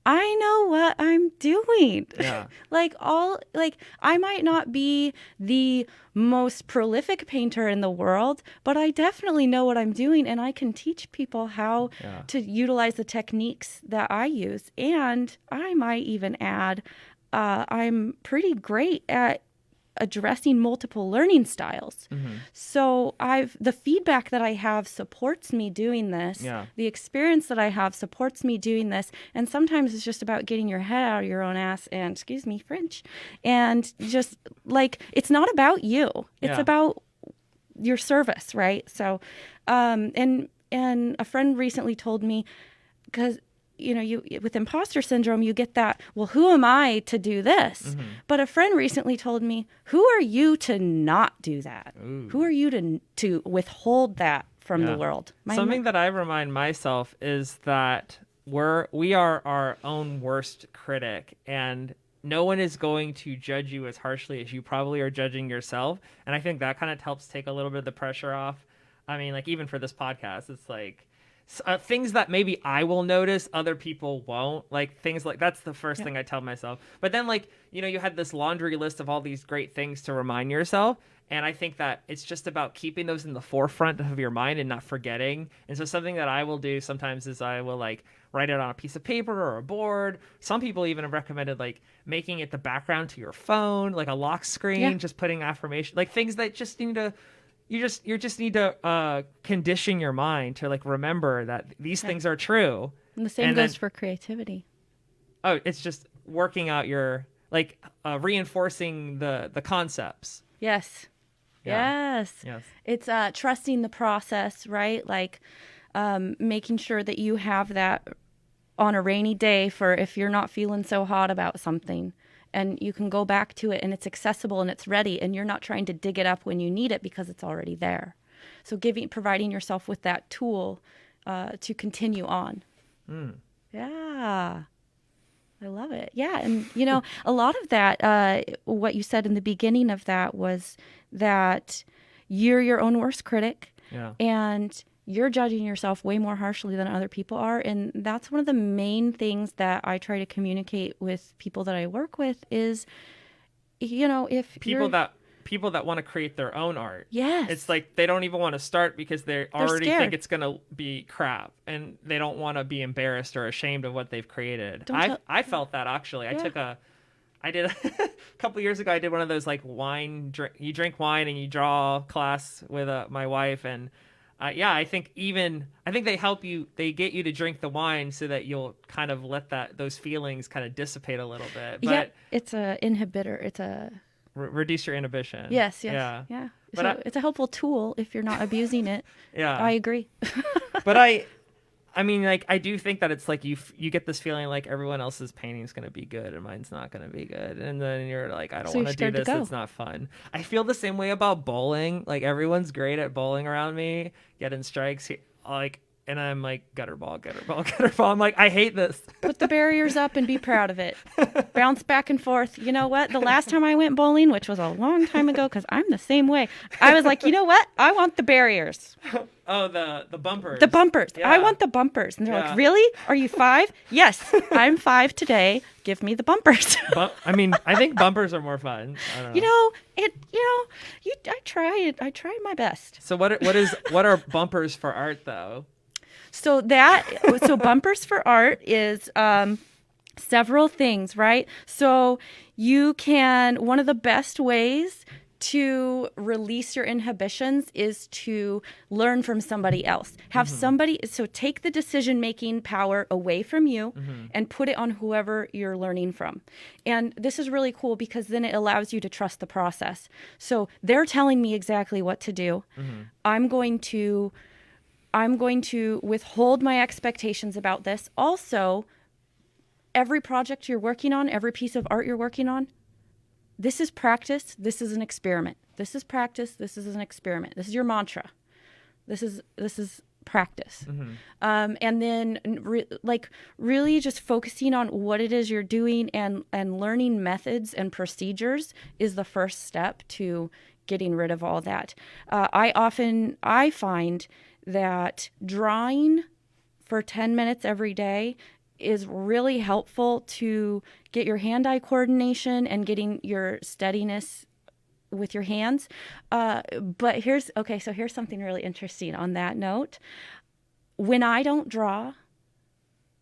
I know what I'm doing. Yeah. I might not be the most prolific painter in the world, but I definitely know what I'm doing, and I can teach people how to utilize the techniques that I use. And I might even add, I'm pretty great at addressing multiple learning styles. So the feedback that I have supports me doing this. Yeah. The experience that I have supports me doing this. And sometimes it's just about getting your head out of your own ass and, excuse me, French, and just it's not about you. It's about your service, right? So, and a friend recently told me, because you with imposter syndrome, you get that, well, who am I to do this? But a friend recently told me, who are you to not do that? Ooh. Who are you to withhold that from the world? Something that I remind myself is that we are our own worst critic, and no one is going to judge you as harshly as you probably are judging yourself. And I think that kind of helps take a little bit of the pressure off. I mean, even for this podcast, it's things that maybe I will notice, other people won't. Things that's the first thing I tell myself. But then you had this laundry list of all these great things to remind yourself. And I think that it's just about keeping those in the forefront of your mind and not forgetting. And so something that I will do sometimes is I will write it on a piece of paper or a board. Some people even have recommended making it the background to your phone, like a lock screen, just putting affirmation, things that just need to, you just need to condition your mind to remember that these things are true. And the same goes for creativity. Oh, it's just working out your reinforcing the concepts. Yes. Yeah. Yes. It's trusting the process, right? Making sure that you have that on a rainy day for if you're not feeling so hot about something. And you can go back to it, and it's accessible and it's ready, and you're not trying to dig it up when you need it because it's already there. So providing yourself with that tool to continue on. Yeah. I love it. Yeah. And, a lot of that, what you said in the beginning of that was that you're your own worst critic. Yeah. And you're judging yourself way more harshly than other people are. And that's one of the main things that I try to communicate with people that I work with is, if people that want to create their own art. Yes. It's they don't even want to start because they already scared. think it's going to be crap, and they don't want to be embarrassed or ashamed of what they've created. I felt that actually. Yeah. I did a couple years ago, I did one of those you drink wine and you draw class with my wife, and I think they help you. They get you to drink the wine so that you'll kind of let those feelings kind of dissipate a little bit. But it's a inhibitor. It's a reduce your inhibition. Yes. Yeah. But it's a helpful tool if you're not abusing it. Yeah, I agree. But I mean, I do think that it's you get this feeling everyone else's painting is going to be good and mine's not going to be good. And then you're I don't want to do this. It's not fun. I feel the same way about bowling. Everyone's great at bowling around me, getting strikes. And I'm gutter ball. I'm I hate this. Put the barriers up and be proud of it. Bounce back and forth. You know what? The last time I went bowling, which was a long time ago, because I'm the same way, I was you know what? I want the barriers. Oh, the bumpers. The bumpers. Yeah. I want the bumpers. And they're really? Are you 5? Yes, I'm 5 today. Give me the bumpers. I think bumpers are more fun. I don't know. I try my best. So what are bumpers for art though? So bumpers for art is several things, right? So one of the best ways to release your inhibitions is to learn from somebody else. Have so take the decision-making power away from you and put it on whoever you're learning from. And this is really cool because then it allows you to trust the process. So they're telling me exactly what to do. I'm going to withhold my expectations about this. Also, every project you're working on, every piece of art you're working on, this is practice. This is an experiment. This is practice. This is an experiment. This is your mantra. This is practice. And then really just focusing on what it is you're doing and learning methods and procedures is the first step to getting rid of all that. I find that drawing for 10 minutes every day is really helpful to get your hand-eye coordination and getting your steadiness with your hands. But here's something really interesting on that note. When I don't draw,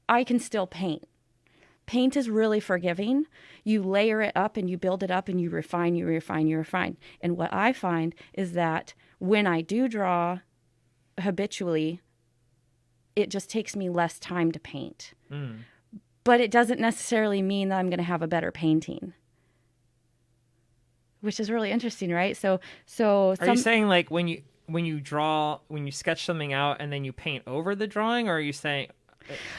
I can still paint. Paint is really forgiving. You layer it up and you build it up and you refine. And what I find is that when I do draw habitually, it just takes me less time to paint. But it doesn't necessarily mean that I'm going to have a better painting, which is really interesting, right? So are you saying like when you draw, when you sketch something out and then you paint over the drawing, or are you saying?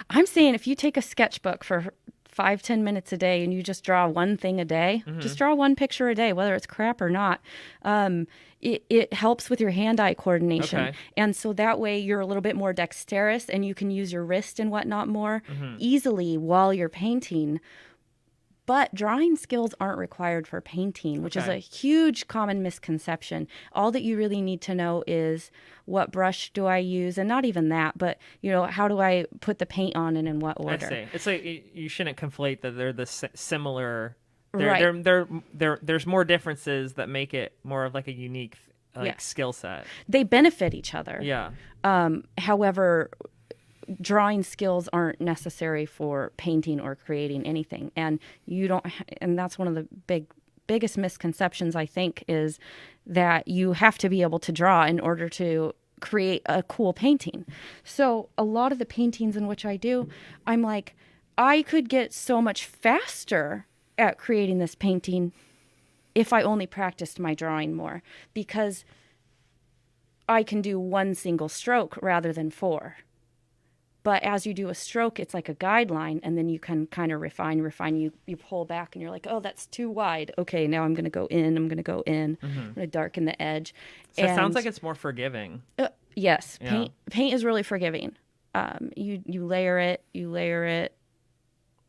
I'm saying if you take a sketchbook for 5-10 minutes a day and you just draw one thing a day, just draw one picture a day, whether it's crap or not. It helps with your hand-eye coordination. Okay. And so that way you're a little bit more dexterous and you can use your wrist and whatnot more easily while you're painting. But drawing skills aren't required for painting, which is a huge common misconception. All that you really need to know is what brush do I use, and not even that, but how do I put the paint on and in what order? I see. It's like you shouldn't conflate that they're the similar. Right. There's more differences that make it more of like a unique skill set. They benefit each other. Yeah. However, drawing skills aren't necessary for painting or creating anything, and and that's one of the biggest misconceptions, I think, is that you have to be able to draw in order to create a cool painting. So a lot of the paintings in which I do, I'm like, I could get so much faster at creating this painting if I only practiced my drawing more, because I can do one single stroke rather than 4. But as you do a stroke, it's like a guideline, and then you can kind of refine. You pull back, and you're like, oh, that's too wide. Okay, now I'm going to go in. I'm going to darken the edge. So it sounds like it's more forgiving. Yes. Yeah. Paint is really forgiving. You layer it.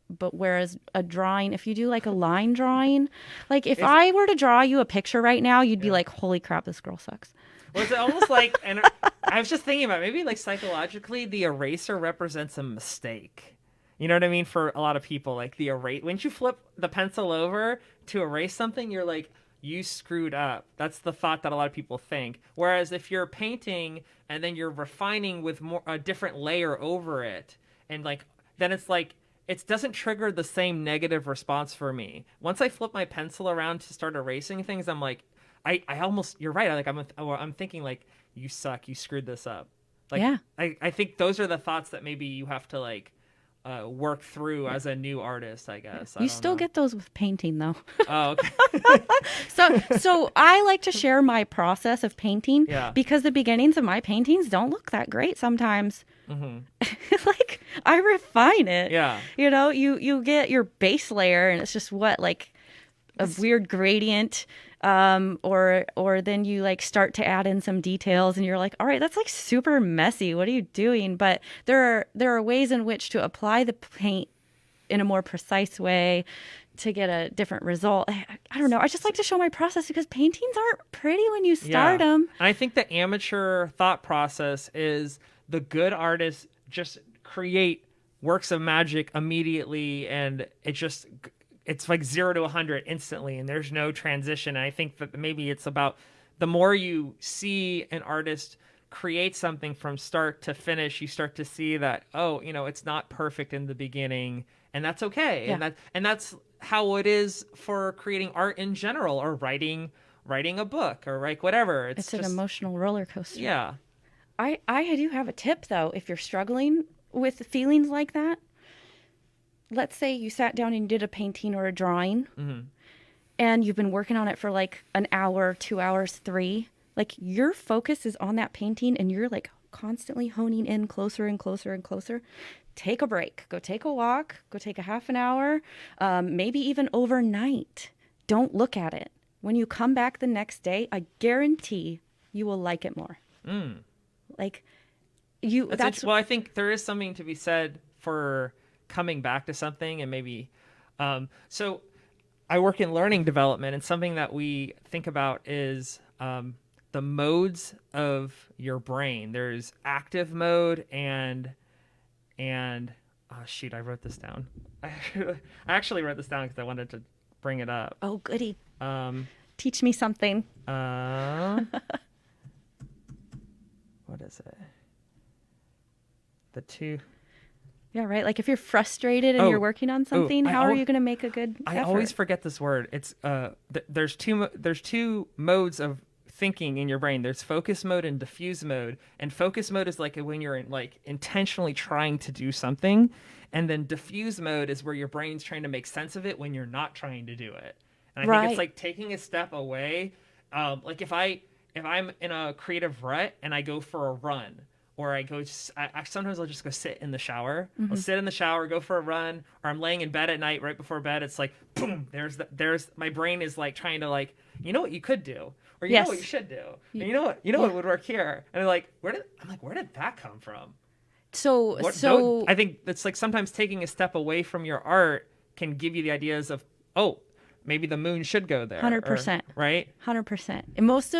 But whereas a drawing, if you do like a line drawing, like if I were to draw you a picture right now, you'd be like, holy crap, this girl sucks. Well, it's almost like, and I was just thinking about maybe like psychologically, the eraser represents a mistake. You know what I mean? For a lot of people, like when you flip the pencil over to erase something, you're like, you screwed up. That's the thought that a lot of people think. Whereas if you're painting and then you're refining with a different layer over it, and like, then it's like, it doesn't trigger the same negative response for me. Once I flip my pencil around to start erasing things, I'm like, I almost, you're right. I'm thinking like, you suck. You screwed this up. Like, yeah. I think those are the thoughts that maybe you have to like work through as a new artist, I guess. You still get those with painting though. Oh, okay. So I like to share my process of painting because the beginnings of my paintings don't look that great sometimes. Like I refine it. Yeah. You get your base layer and it's just like a weird gradient. Or then you like start to add in some details and you're like, all right, that's like super messy. What are you doing? But there are ways in which to apply the paint in a more precise way to get a different result. I don't know. I just like to show my process because paintings aren't pretty when you start them. And I think the amateur thought process is the good artists just create works of magic immediately, and it's like 0 to 100 instantly, and there's no transition. And I think that maybe it's about the more you see an artist create something from start to finish, you start to see that, it's not perfect in the beginning, and that's okay. Yeah. And that's how it is for creating art in general, or writing a book, or like whatever. It's an emotional roller coaster. Yeah. I do have a tip though, if you're struggling with feelings like that. Let's say you sat down and you did a painting or a drawing and you've been working on it for like an hour, 2 hours, 3. Like your focus is on that painting and you're like constantly honing in closer and closer and closer. Take a break. Go take a walk. Go take a half an hour, maybe even overnight. Don't look at it. When you come back the next day, I guarantee you will like it more. Like well, I think there is something to be said for coming back to something, and maybe so I work in learning development, and something that we think about is the modes of your brain. There's active mode and Oh, shoot, I wrote this down. I actually wrote this down because I wanted to bring it up. Oh, goody. Um, Teach me something. what is it? The two. Yeah, right. Like if you're frustrated and you're working on something, how are you going to make a good I effort? always forget this word. It's there's two modes of thinking in your brain. There's focus mode and diffuse mode. And focus mode is like when you're intentionally trying to do something, and then diffuse mode is where your brain's trying to make sense of it when you're not trying to do it. And I think it's like taking a step away. Like if I'm in a creative rut and I go for a run, or I sometimes I'll just go sit in the shower. Mm-hmm. I'll sit in the shower, go for a run, or I'm laying in bed at night right before bed. It's like, boom, there's my brain is like trying to like, you know what you could do, or you know what you should do, and you know what would work here. And where did that come from? So I think it's like sometimes taking a step away from your art can give you the ideas of, oh, maybe the moon should go there. 100%. Right? 100%. And most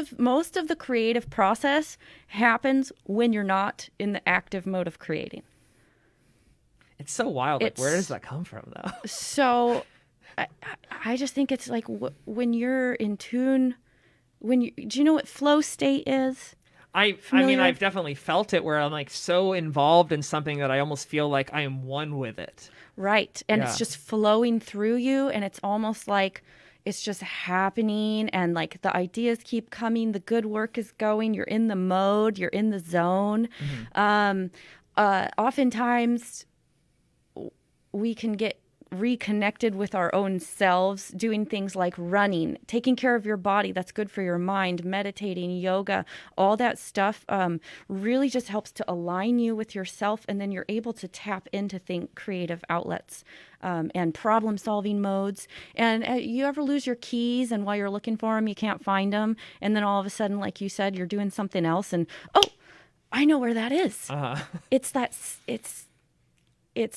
of the creative process happens when you're not in the active mode of creating. It's so wild. Like, where does that come from, though? So I just think it's like when you're in tune, do you know what flow state is? I mean, I've definitely felt it where I'm like so involved in something that I almost feel like I am one with it. Right. And it's just flowing through you, and it's almost like it's just happening, and like the ideas keep coming, the good work is going, you're in the mode, you're in the zone. Mm-hmm. Oftentimes we can get reconnected with our own selves doing things like running, taking care of your body. That's good for your mind, meditating, yoga, all that stuff really just helps to align you with yourself, and then you're able to tap into creative outlets and problem solving modes. And you ever lose your keys, and while you're looking for them you can't find them, and then all of a sudden, like you said, you're doing something else, and I know where that is. It's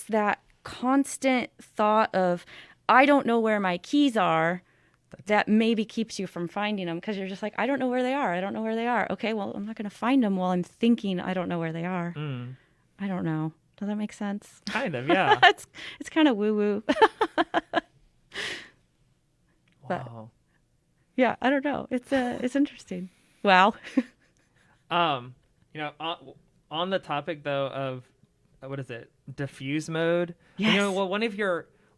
that constant thought of, I don't know where my keys are, that maybe keeps you from finding them, because you're just like, I don't know where they are. I don't know where they are. Okay, well, I'm not going to find them while I'm thinking I don't know where they are. I don't know. Does that make sense? Kind of, yeah. It's kind of woo-woo. Wow. Yeah, I don't know. It's interesting. Wow. On the topic though of what is it? Diffuse mode. Yes.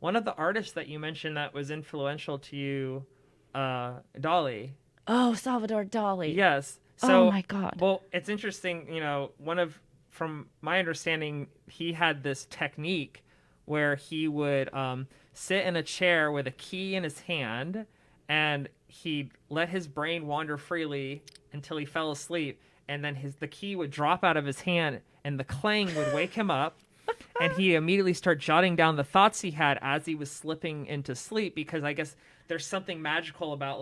One of the artists that you mentioned that was influential to you, Dali. Oh, Salvador Dali. Yes. So, oh my God. Well, it's interesting. From my understanding, he had this technique where he would sit in a chair with a key in his hand, and he'd let his brain wander freely until he fell asleep, and then the key would drop out of his hand, and the clang would wake him up. And he immediately started jotting down the thoughts he had as he was slipping into sleep, because I guess there's something magical about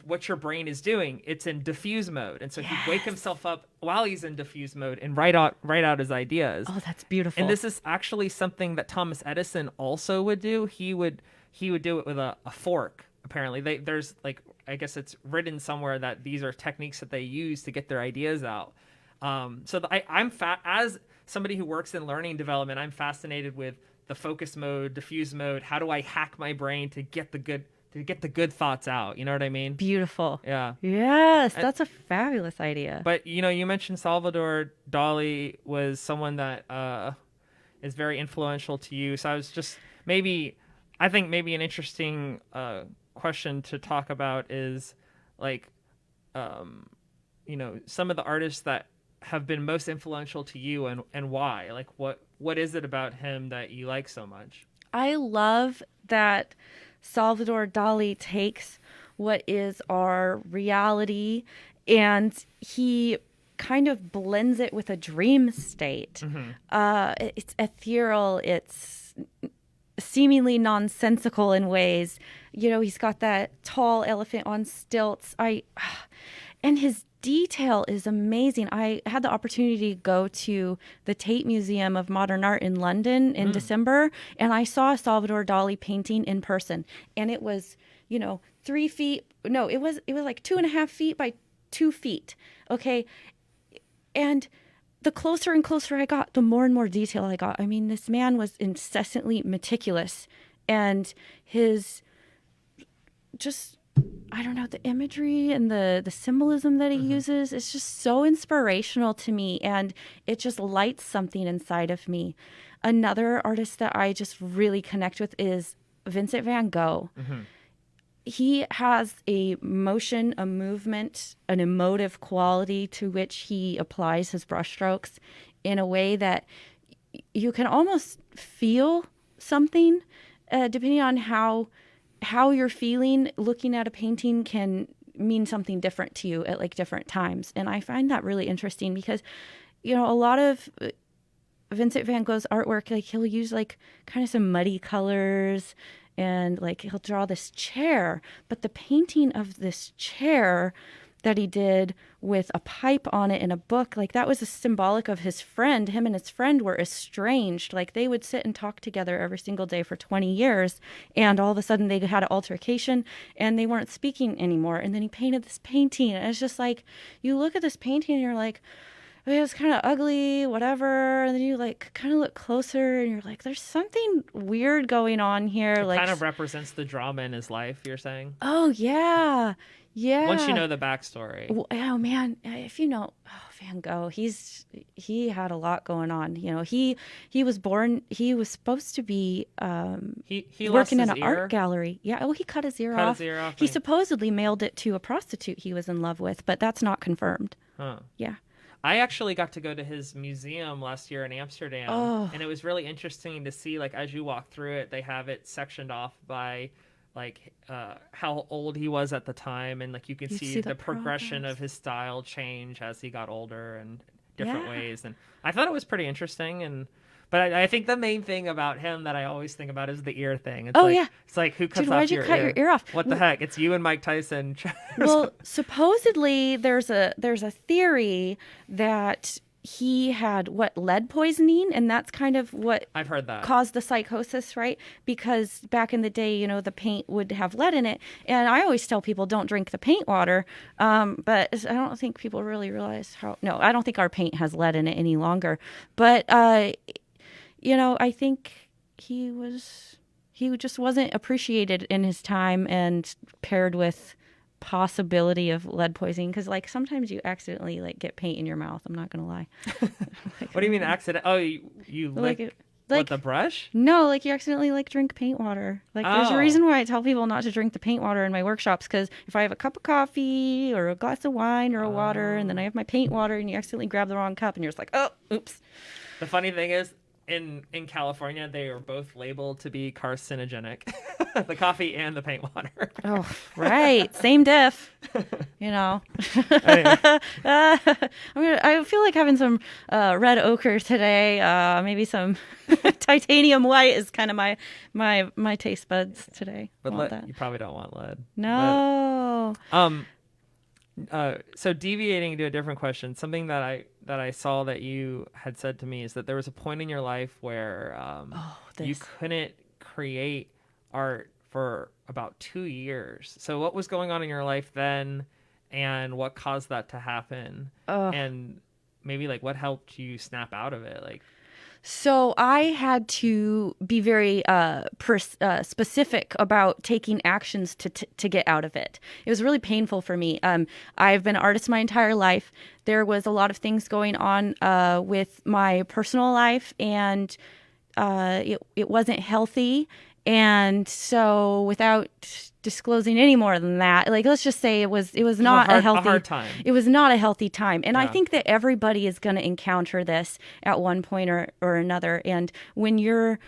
what your brain is doing. It's in diffuse mode, and so he'd wake himself up while he's in diffuse mode and write out his ideas. Oh, that's beautiful. And this is actually something that Thomas Edison also would do. He would do it with a fork. Apparently, there's I guess it's written somewhere that these are techniques that they use to get their ideas out. I'm as somebody who works in learning development, I'm fascinated with the focus mode, diffuse mode. How do I hack my brain to get the good thoughts out? You know what I mean? Beautiful. Yeah. Yes, that's a fabulous idea. But you mentioned Salvador Dali was someone that is very influential to you. So I was just I think maybe an interesting question to talk about is some of the artists that have been most influential to you and why. Like what is it about him that you like so much? I love that Salvador Dali takes what is our reality and he kind of blends it with a dream state. Mm-hmm. It's ethereal. It's seemingly nonsensical in ways. He's got that tall elephant on stilts. And his detail is amazing. I had the opportunity to go to the Tate Museum of Modern Art in London in December, and I saw a Salvador Dali painting in person, and it was, 3 feet. No, it was like 2.5 feet by 2 feet. Okay. And the closer and closer I got, the more and more detail I got. I mean, this man was incessantly meticulous, and his just, I don't know, the imagery and the symbolism that he uses is just so inspirational to me, and it just lights something inside of me. Another artist that I just really connect with is Vincent van Gogh. He has a motion, a movement, an emotive quality to which he applies his brushstrokes in a way that you can almost feel something, depending on how you're feeling. Looking at a painting can mean something different to you at like different times. And I find that really interesting because, you know, a lot of Vincent van Gogh's artwork, like he'll use like kind of some muddy colors, and like he'll draw this chair, but the painting of this chair that he did with a pipe on it in a book, like that was a symbolic of his friend. Him and his friend were estranged. Like they would sit and talk together every single day for 20 years. And all of a sudden they had an altercation and they weren't speaking anymore. And then he painted this painting. And it's just like, you look at this painting and you're like, it was kind of ugly, whatever. And then you like kind of look closer and you're like, there's something weird going on here. It like kind of represents the drama in his life, you're saying? Oh, yeah. Yeah. Once you know the backstory. Oh, man. If you know, Van Gogh, he had a lot going on. You know, he was born, he was supposed to be he working in an art gallery. Yeah. Oh, he cut his ear off. He supposedly mailed it to a prostitute he was in love with, but that's not confirmed. Huh. Yeah. I actually got to go to his museum last year in Amsterdam, and it was really interesting to see, like, as you walk through it, they have it sectioned off by, like, how old he was at the time, and, like, you can see the progression of his style change as he got older and different ways, and I thought it was pretty interesting, but I think the main thing about him that I always think about is the ear thing. It's it's like, who cuts off your ear? Why'd you cut your ear off? What the heck? It's you and Mike Tyson. Well, supposedly there's a theory that he had lead poisoning, and that's kind of what I've heard that caused the psychosis, right? Because back in the day, you know, the paint would have lead in it, and I always tell people don't drink the paint water, but I don't think people really realize how. No, I don't think our paint has lead in it any longer, but you know, I think he just wasn't appreciated in his time, and paired with possibility of lead poisoning, because like sometimes you accidentally like get paint in your mouth. I'm not gonna lie. What do you mean accident? Oh, you like the brush? No, like you accidentally like drink paint water. Like there's a reason why I tell people not to drink the paint water in my workshops, because if I have a cup of coffee or a glass of wine or a water, and then I have my paint water and you accidentally grab the wrong cup and you're just like, oh, oops. The funny thing is, in California, they are both labeled to be carcinogenic, the coffee and the paint water. Oh, right. Same diff. You know. I feel like having some red ochre today. Maybe some titanium white is kind of my taste buds today. But you probably don't want lead. No. But, so deviating to a different question, something that I saw that you had said to me is that there was a point in your life where you couldn't create art for about 2 years. So what was going on in your life then, and what caused that to happen? And maybe like what helped you snap out of it? Like, so I had to be very specific about taking actions to get out of it. It was really painful for me. I've been an artist my entire life. There was a lot of things going on with my personal life, and it wasn't healthy. And so, without disclosing any more than that, like let's just say it was not a hard time. It was not a healthy time, and I think that everybody is going to encounter this at one point or another. And when you're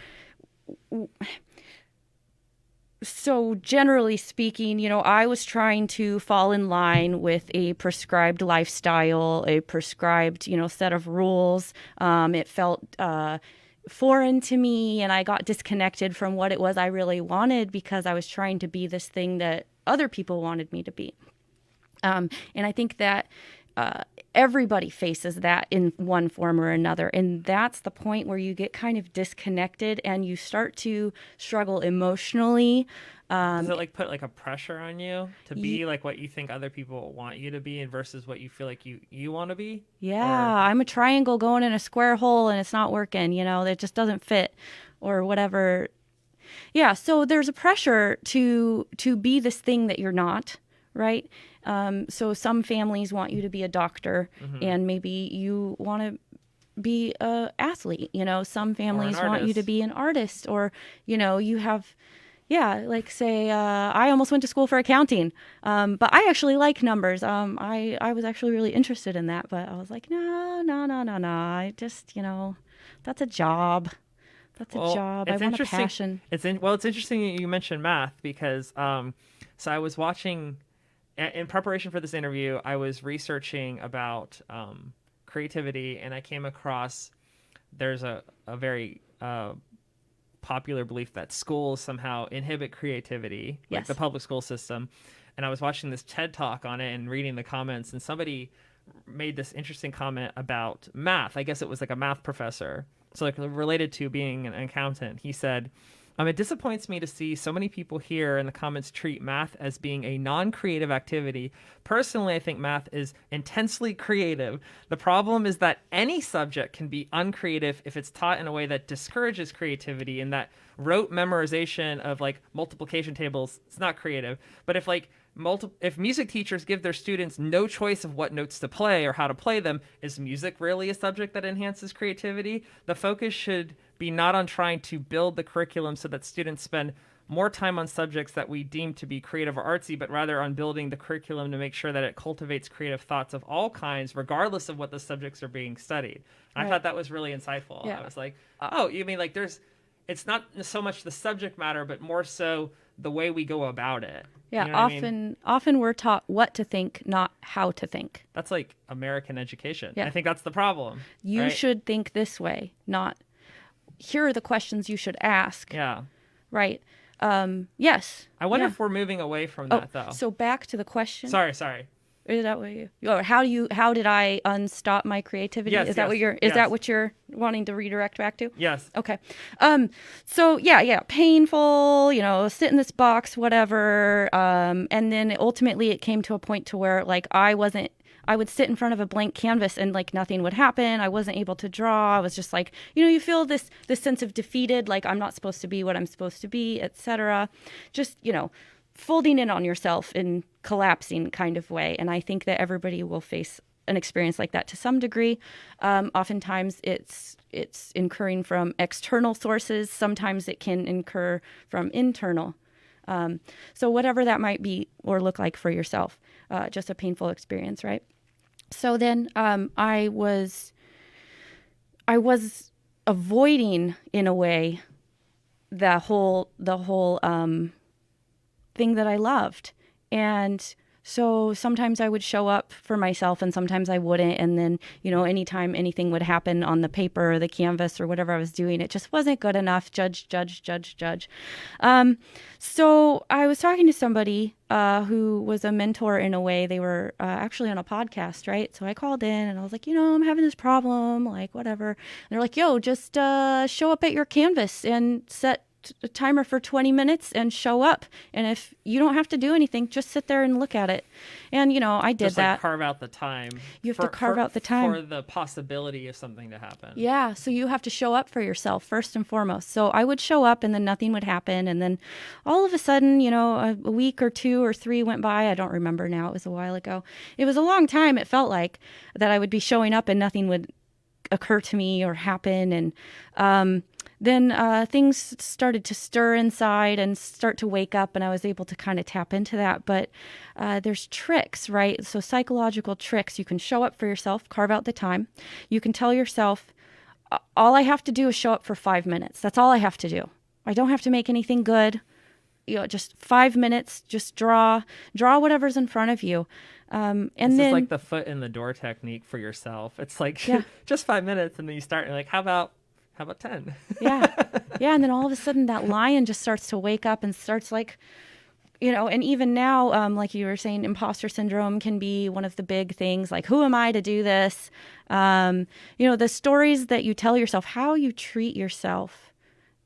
so generally speaking, you know, I was trying to fall in line with a prescribed lifestyle, a prescribed, you know, set of rules. It felt foreign to me, and I got disconnected from what it was I really wanted, because I was trying to be this thing that other people wanted me to be. And I think that everybody faces that in one form or another. And that's the point where you get kind of disconnected and you start to struggle emotionally. Does it like put like a pressure on you to be like what you think other people want you to be and versus what you feel like you want to be? Yeah, I'm a triangle going in a square hole and it's not working, it just doesn't fit or whatever. Yeah, so there's a pressure to be this thing that you're not, right? So some families want you to be a doctor and maybe you want to be a athlete, some families want you to be an artist or, you have... Yeah, like say I almost went to school for accounting, but I actually like numbers. I was actually really interested in that, but I was like, no. I just, that's a job. That's a job. I want a passion. It's interesting you mentioned math because so I was watching in preparation for this interview. I was researching about creativity, and I came across there's a very popular belief that schools somehow inhibit creativity, like the public school system. And I was watching this TED talk on it and reading the comments, and somebody made this interesting comment about math. I guess it was like a math professor. So like related to being an accountant. He said, it disappoints me to see so many people here in the comments treat math as being a non-creative activity. Personally, I think math is intensely creative. The problem is that any subject can be uncreative if it's taught in a way that discourages creativity, and that rote memorization of like multiplication tables, it's not creative. But if music teachers give their students no choice of what notes to play or how to play them, is music really a subject that enhances creativity? The focus should be not on trying to build the curriculum so that students spend more time on subjects that we deem to be creative or artsy, but rather on building the curriculum to make sure that it cultivates creative thoughts of all kinds, regardless of what the subjects are being studied. Right. I thought that was really insightful. Yeah. I was like, oh, you mean like it's not so much the subject matter, but more so the way we go about it. Yeah, you know often we're taught what to think, not how to think. That's like American education. Yeah. I think that's the problem. You should think this way, not here are the questions you should ask. Yeah. Right. Yes. I wonder if we're moving away from that though. So back to the question. Sorry. Is that what or how did I unstop my creativity? Yes, is that what you're wanting to redirect back to? Yes. Okay. So yeah, painful, sit in this box, whatever. And then ultimately it came to a point to where like I would sit in front of a blank canvas and like nothing would happen. I wasn't able to draw. I was just like, you feel this sense of defeated, like I'm not supposed to be what I'm supposed to be, etc. Just, folding in on yourself in collapsing kind of way. And I think that everybody will face an experience like that to some degree. Oftentimes it's incurring from external sources. Sometimes it can incur from internal. So whatever that might be or look like for yourself, just a painful experience, right? So then I was avoiding in a way the whole thing that I loved. And so sometimes I would show up for myself and sometimes I wouldn't. And then, anytime anything would happen on the paper or the canvas or whatever I was doing, it just wasn't good enough. Judge. So I was talking to somebody who was a mentor in a way. They were actually on a podcast, right? So I called in and I was like, I'm having this problem, like whatever. And they're like, just show up at your canvas and set a timer for 20 minutes and show up. And if you don't have to do anything, just sit there and look at it. And, I did that. Like carve out the time. You have to carve out the time. For the possibility of something to happen. Yeah. So you have to show up for yourself first and foremost. So I would show up and then nothing would happen. And then all of a sudden, a week or 2 or 3 went by. I don't remember now. It was a while ago. It was a long time. It felt like that I would be showing up and nothing would occur to me or happen. And, then things started to stir inside and start to wake up, and I was able to kind of tap into that. But there's tricks, right? So psychological tricks. You can show up for yourself, carve out the time. You can tell yourself, all I have to do is show up for 5 minutes. That's all I have to do. I don't have to make anything good. Just 5 minutes, just draw whatever's in front of you. And this then is like the foot in the door technique for yourself. It's like just 5 minutes, and then you start, and like, how about 10? Yeah. And then all of a sudden that lion just starts to wake up and starts like And even now, like you were saying, imposter syndrome can be one of the big things, like, who am I to do this? The stories that you tell yourself, how you treat yourself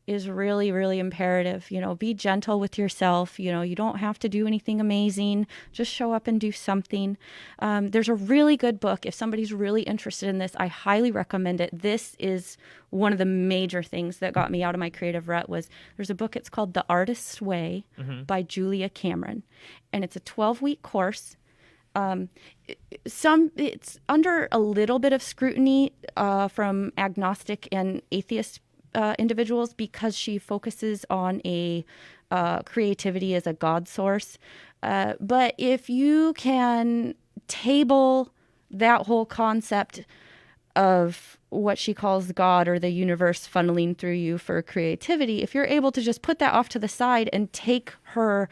is really, really imperative. Be gentle with yourself. You don't have to do anything amazing. Just show up and do something. There's a really good book. If somebody's really interested in this, I highly recommend it. This is one of the major things that got me out of my creative rut. There's a book, it's called The Artist's Way by Julia Cameron. And it's a 12-week course. It's under a little bit of scrutiny from agnostic and atheist individuals, because she focuses on a creativity as a God source. But if you can table that whole concept of what she calls God or the universe funneling through you for creativity, if you're able to just put that off to the side and take her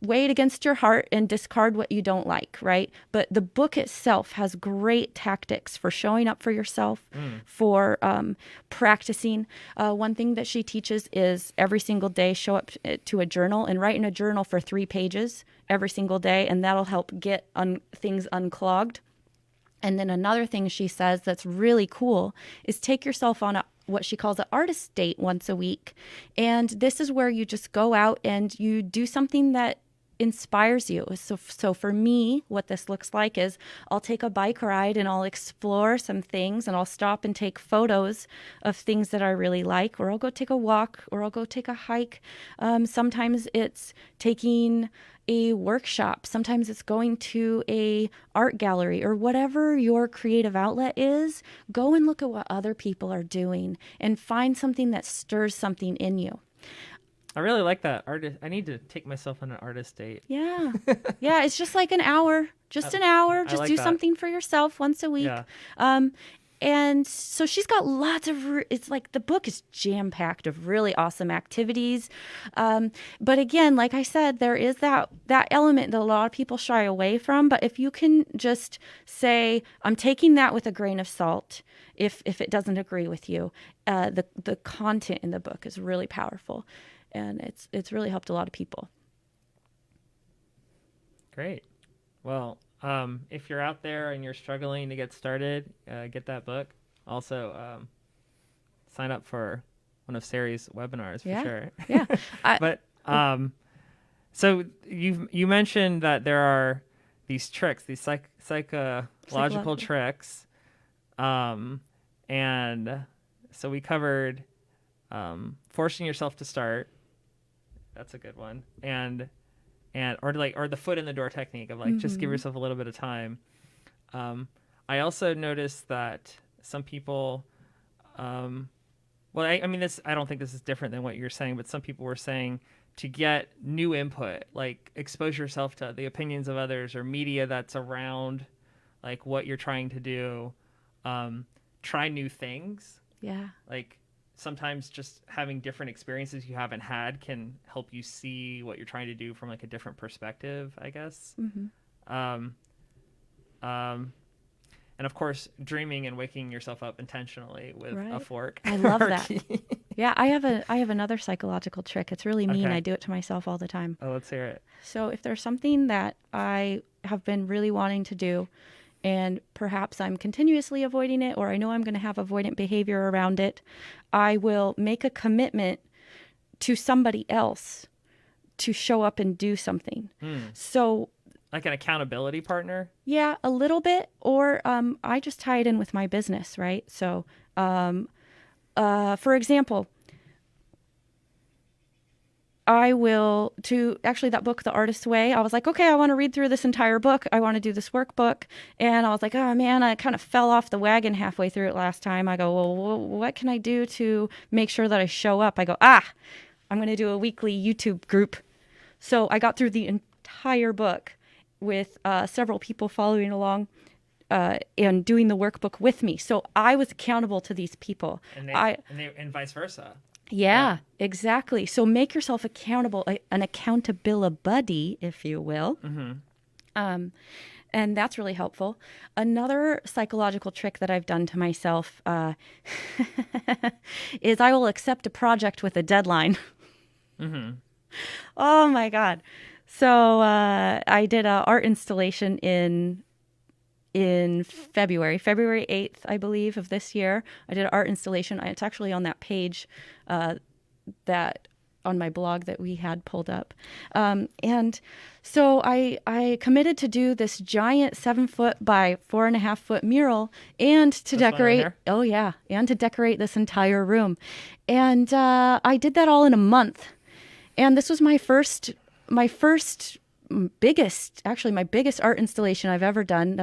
weigh it against your heart and discard what you don't like, right? But the book itself has great tactics for showing up for yourself, for practicing. One thing that she teaches is every single day show up to a journal and write in a journal for 3 pages every single day, and that'll help get things unclogged. And then another thing she says that's really cool is take yourself on what she calls an artist date once a week. And this is where you just go out and you do something that inspires you. So for me, what this looks like is I'll take a bike ride and I'll explore some things, and I'll stop and take photos of things that I really like, or I'll go take a walk, or I'll go take a hike. Sometimes it's taking a workshop. Sometimes it's going to a art gallery, or whatever your creative outlet is. Go and look at what other people are doing and find something that stirs something in you. I really like that artist. I need to take myself on an artist date. Yeah. Yeah. It's just like an hour, an hour. Just do something for yourself once a week. Yeah. And so she's got lots of, it's like the book is jam-packed of really awesome activities. But again, like I said, there is that element that a lot of people shy away from. But if you can just say, I'm taking that with a grain of salt, if it doesn't agree with you, the content in the book is really powerful. And it's really helped a lot of people. Great. Well, if you're out there and you're struggling to get started, get that book. Also, sign up for one of Sari's webinars for sure. Yeah. But so you mentioned that there are these tricks, these psychological tricks, and so we covered forcing yourself to start. That's a good one, or the foot in the door technique of just give yourself a little bit of time. I also noticed that some people, I mean this, I don't think this is different than what you're saying, but some people were saying to get new input, like expose yourself to the opinions of others or media that's around like what you're trying to do. Try new things. Yeah. Like sometimes just having different experiences you haven't had can help you see what you're trying to do from like a different perspective, I guess. And of course, dreaming and waking yourself up intentionally with a fork. I love that. Yeah, I have another psychological trick. It's really mean. Okay. I do it to myself all the time. Oh, let's hear it. So if there's something that I have been really wanting to do, and perhaps I'm continuously avoiding it, or I know I'm going to have avoidant behavior around it, I will make a commitment to somebody else to show up and do something. So, like an accountability partner? Yeah, a little bit. Or I just tie it in with my business, right? So, for example, that book, The Artist's Way, I was like, okay, I want to read through this entire book. I want to do this workbook. And I was like, oh man, I kind of fell off the wagon halfway through it last time. I go, well, what can I do to make sure that I show up? I go, I'm going to do a weekly YouTube group. So I got through the entire book with several people following along and doing the workbook with me. So I was accountable to these people. And vice versa. Yeah, exactly. So make yourself accountable, an accountability buddy, if you will. And that's really helpful. Another psychological trick that I've done to myself is I will accept a project with a deadline. Oh my God. So I did an art installation in February 8th, I believe, of this year. I did an art installation. It's actually on that page that on my blog that we had pulled up. And so I committed to do this giant 7-foot by 4.5-foot mural and to This one right decorate. here? Oh yeah. And to decorate this entire room. And I did that all in a month. And this was my first biggest, actually my biggest art installation I've ever done.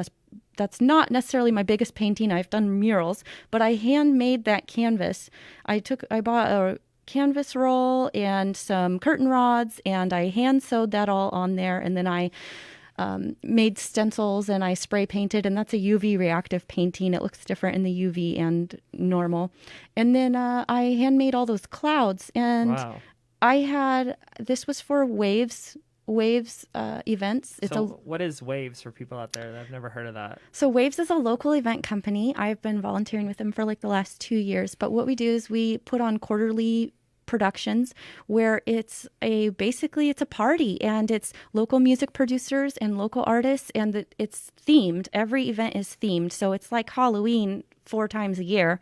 That's not necessarily my biggest painting. I've done murals, but I handmade that canvas. I bought a canvas roll and some curtain rods, and I hand sewed that all on there. And then I made stencils and I spray painted, and that's a UV reactive painting. It looks different in the UV and normal. And then I handmade all those clouds, and Wow. this was for Waves events. So what is Waves for people out there? I've never heard of that. So Waves is a local event company. I've been volunteering with them for like the last 2 years. But what we do is we put on quarterly productions where basically it's a party, and it's local music producers and local artists, and it's themed. Every event is themed. So it's like Halloween 4 times a year.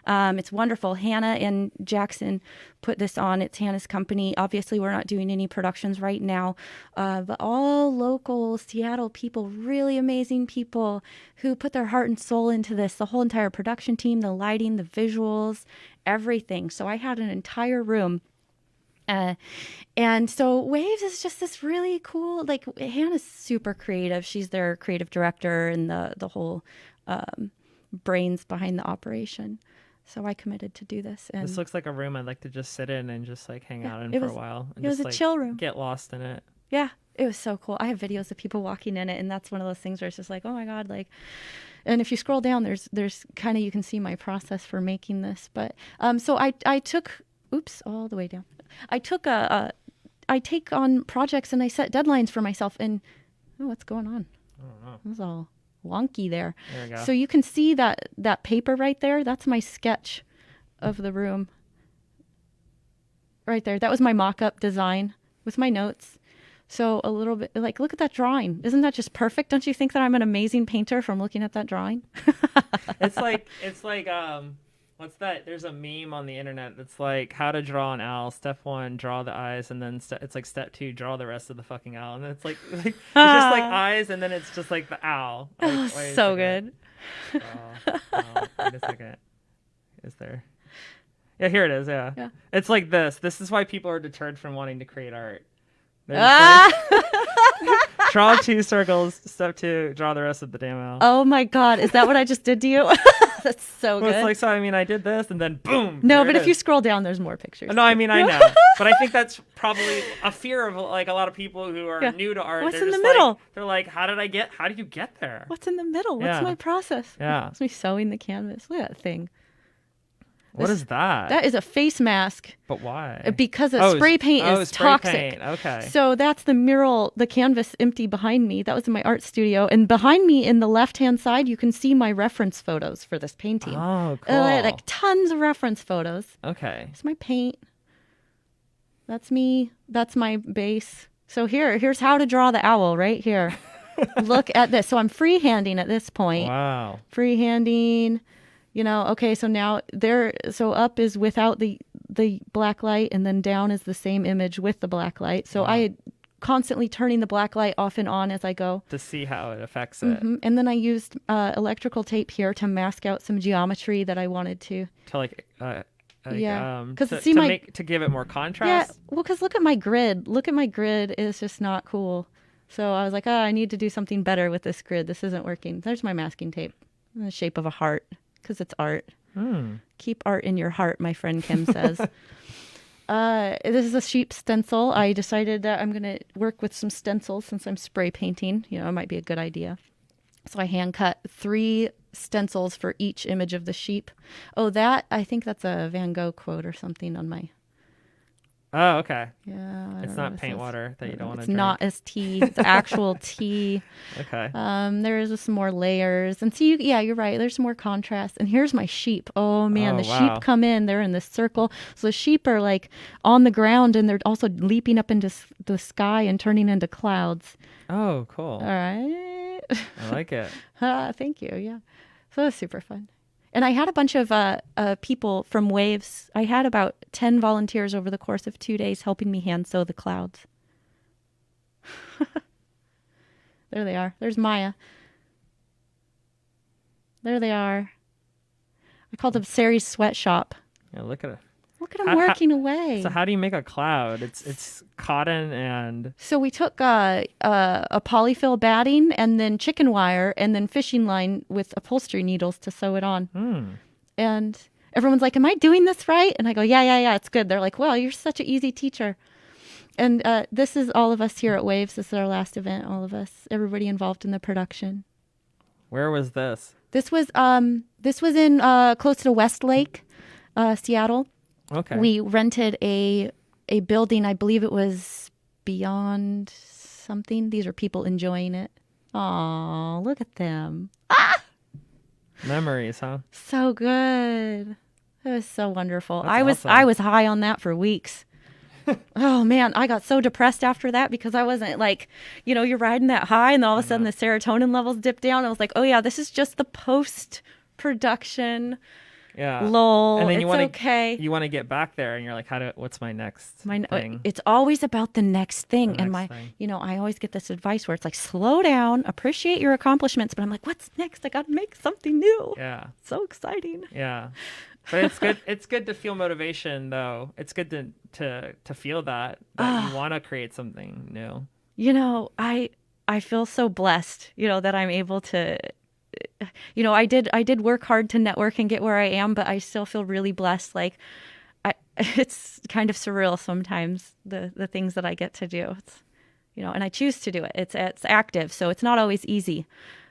It's wonderful. Hannah and Jackson put this on. It's Hannah's company. Obviously, we're not doing any productions right now, but all local Seattle people, really amazing people who put their heart and soul into this. The whole entire production team, the lighting, the visuals, everything. So I had an entire room. And so Waves is just this really cool, like Hannah's super creative. She's their creative director and the whole brains behind the operation. So I committed to do this. And This looks like a room I'd like to just sit in and just like hang out in it for was- a while. And it was just, a like, chill room. Get lost in it. yeah, it was so cool. I have videos of people walking in it, and that's one of those things where it's just like, oh my God, like. And if you scroll down, there's kind of, you can see my process for making this. But so I took, all the way down. I take on projects and I set deadlines for myself. And what's going on? I don't know. It was all wonky there. There we go. So you can see that paper right there. That's my sketch of the room. Right there. That was my mock-up design with my notes. So a little bit like, look at that drawing. Isn't that just perfect? Don't you think that I'm an amazing painter from looking at that drawing? It's like what's that? There's a meme on the internet that's like how to draw an owl. Step 1, draw the eyes, and then it's like step 2, draw the rest of the fucking owl. And then it's like it's just like eyes, and then it's just like the owl. Like, Oh, wait a so second. good. Wait a second. Is there? Yeah, here it is. Yeah. Yeah. It's like this. This is why people are deterred from wanting to create art. There's draw 2 circles. Step 2, draw the rest of the damn owl. Oh my God. Is that what I just did to you? That's so Well, good. it's like, so I mean, I did this, and then boom. No, there but it if you is. scroll down, there's more pictures. No, I mean, I know, but I think that's probably a fear of like a lot of people who are Yeah. new to art. What's They're in the just like- middle? They're like, how do you get there? What's in the middle? What's Yeah. my process? Yeah. It's me sewing the canvas. Look at that thing. What is that? That is a face mask But why? because Oh, spray paint is spray toxic. paint. Okay. So that's the mural, the canvas empty behind me. That was in my art studio. And behind me in the left-hand side, you can see my reference photos for this painting. Oh, cool. Like tons of reference photos. Okay. It's my paint. That's me. That's my base. So here's how to draw the owl right here. Look at this. So I'm freehanding at this point. Wow. Freehanding. Okay, so now so up is without the black light, and then down is the same image with the black light. So Wow. I constantly turning the black light off and on as I go. To see how it affects it. And then I used electrical tape here to mask out some geometry that I wanted to. To like Yeah. 'Cause to, see to my- make to give it more Yeah, contrast. well, because look at my grid. Look at my grid. It's just not cool. So I was like, I need to do something better with this grid. This isn't working. There's my masking tape in the shape of a heart because it's art. Keep art in your heart, my friend Kim says. This is a sheep stencil. I decided that I'm going to work with some stencils since I'm spray painting. It might be a good idea. So I hand cut 3 stencils for each image of the sheep. Oh, I think that's a Van Gogh quote or something on my Oh, okay. Yeah. It's not paint water that you don't want to It's drink. not as tea. It's actual tea. Okay. There's some more layers. And see, yeah, you're right. There's some more contrast. And here's my sheep. Oh, man. The wow. sheep come in. They're in this circle. So the sheep are like on the ground and they're also leaping up into the sky and turning into clouds. Oh, cool. All right. I like it. Thank you. Yeah. So it was super fun. And I had a bunch of people from Waves. I had about 10 volunteers over the course of 2 days helping me hand sew the clouds. There they are. There's Maya. There they are. I called them Sari's sweatshop. Yeah, look at it. Look at them working away. So how do you make a cloud? It's cotton and... So we took a polyfill batting and then chicken wire and then fishing line with upholstery needles to sew it on. And everyone's like, am I doing this right? And I go, yeah, it's good. They're like, well, you're such an easy teacher. And this is all of us here at Waves. This is our last event, all of us, everybody involved in the production. Where was this? This was in close to Westlake, Seattle. Okay. We rented a building. I believe it was Beyond something. These are people enjoying it. Aw, look at them. Memories, huh? So good. It was so wonderful. That's awesome. I was high on that for weeks. Oh man, I got so depressed after that because I wasn't like, you're riding that high and all of a sudden the serotonin levels dip down. I was like, oh yeah, this is just the post-production. Yeah. Lol. And then it's okay. You want to get back there and you're like, what's my next thing? It's always about the next thing. The next thing. I always get this advice where it's like, slow down, appreciate your accomplishments. But I'm like, what's next? I got to make something new. Yeah. So exciting. Yeah. But it's good. It's good to feel motivation, though. It's good to feel that you want to create something new. I feel so blessed, that I'm able to. I did work hard to network and get where I am, but I still feel really blessed. Like, it's kind of surreal sometimes the things that I get to do. It's, and I choose to do it. It's active, so it's not always easy.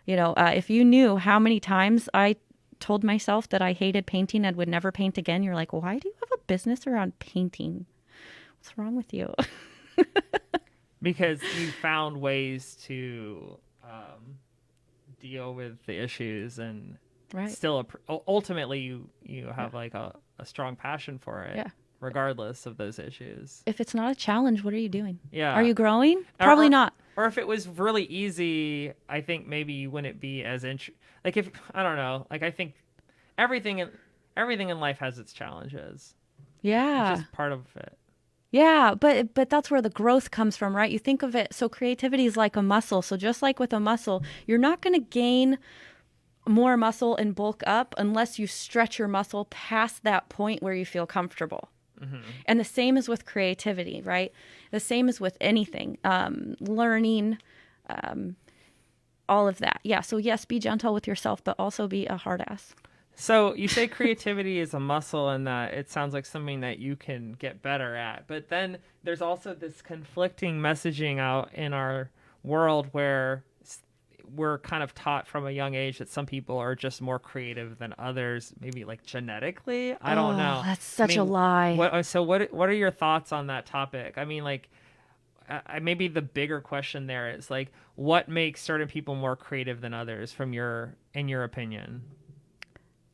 If you knew how many times I told myself that I hated painting and would never paint again, you're like, why do you have a business around painting? What's wrong with you? Because you found ways to deal with the issues and still ultimately you have like a strong passion for it, regardless of those issues. If it's not a challenge, what are you doing? Yeah. Are you growing? Probably not. Or if it was really easy, I think maybe you wouldn't be as like if I don't know, like I think everything in life has its challenges. Yeah. It's just part of it. Yeah, but that's where the growth comes from, right? You think of it, so creativity is like a muscle. So just like with a muscle, you're not going to gain more muscle and bulk up unless you stretch your muscle past that point where you feel comfortable. Mm-hmm. And the same is with creativity, right? The same is with anything, learning, all of that. Yeah, so yes, be gentle with yourself, but also be a hard ass. So you say creativity is a muscle and that it sounds like something that you can get better at. But then there's also this conflicting messaging out in our world where we're kind of taught from a young age that some people are just more creative than others, maybe like genetically. I don't know. That's such a lie. What are your thoughts on that topic? I mean, like, maybe the bigger question there is like, what makes certain people more creative than others in your opinion?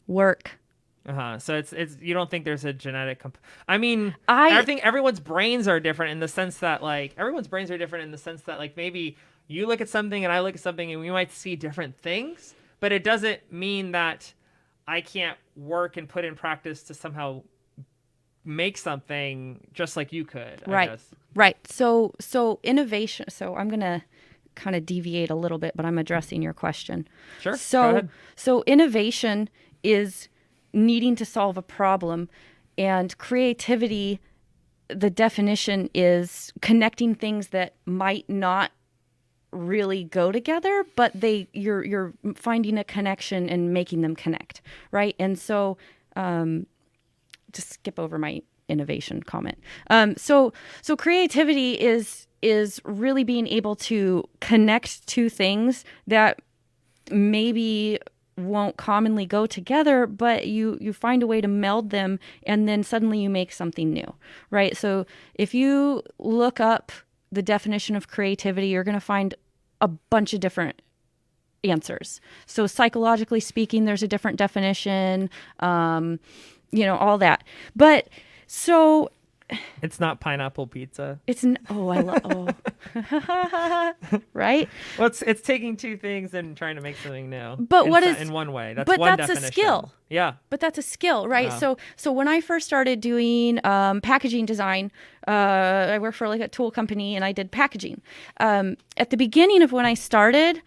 Work. So it's you don't think there's a genetic I think everyone's brains are different in the sense that like maybe you look at something and I look at something and we might see different things, but it doesn't mean that I can't work and put in practice to somehow make something just like you could. Right. I guess. Right. So innovation. So I'm going to kind of deviate a little bit, but I'm addressing your question. Sure. Go ahead. So innovation is needing to solve a problem, and creativity, the definition is connecting things that might not really go together, but you're finding a connection and making them connect, right? And so just skip over my innovation comment. So creativity is really being able to connect two things that maybe won't commonly go together, but you find a way to meld them, and then suddenly you make something new, right? So if you look up the definition of creativity, you're going to find a bunch of different answers. So psychologically speaking, there's a different definition, all that. But so it's not pineapple pizza. Right? Well, it's taking two things and trying to make something new. But in one way? That's one definition. A skill. Yeah. But that's a skill, right? Yeah. So when I first started doing packaging design, I worked for like a tool company and I did packaging. At the beginning of when I started,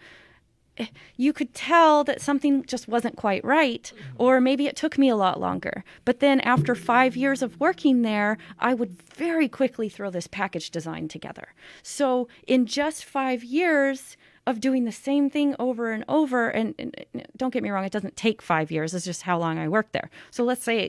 you could tell that something just wasn't quite right, or maybe it took me a lot longer. But then after 5 years of working there, I would very quickly throw this package design together. So in just 5 years of doing the same thing over and over, and don't get me wrong, it doesn't take 5 years, it's just how long I worked there. So let's say,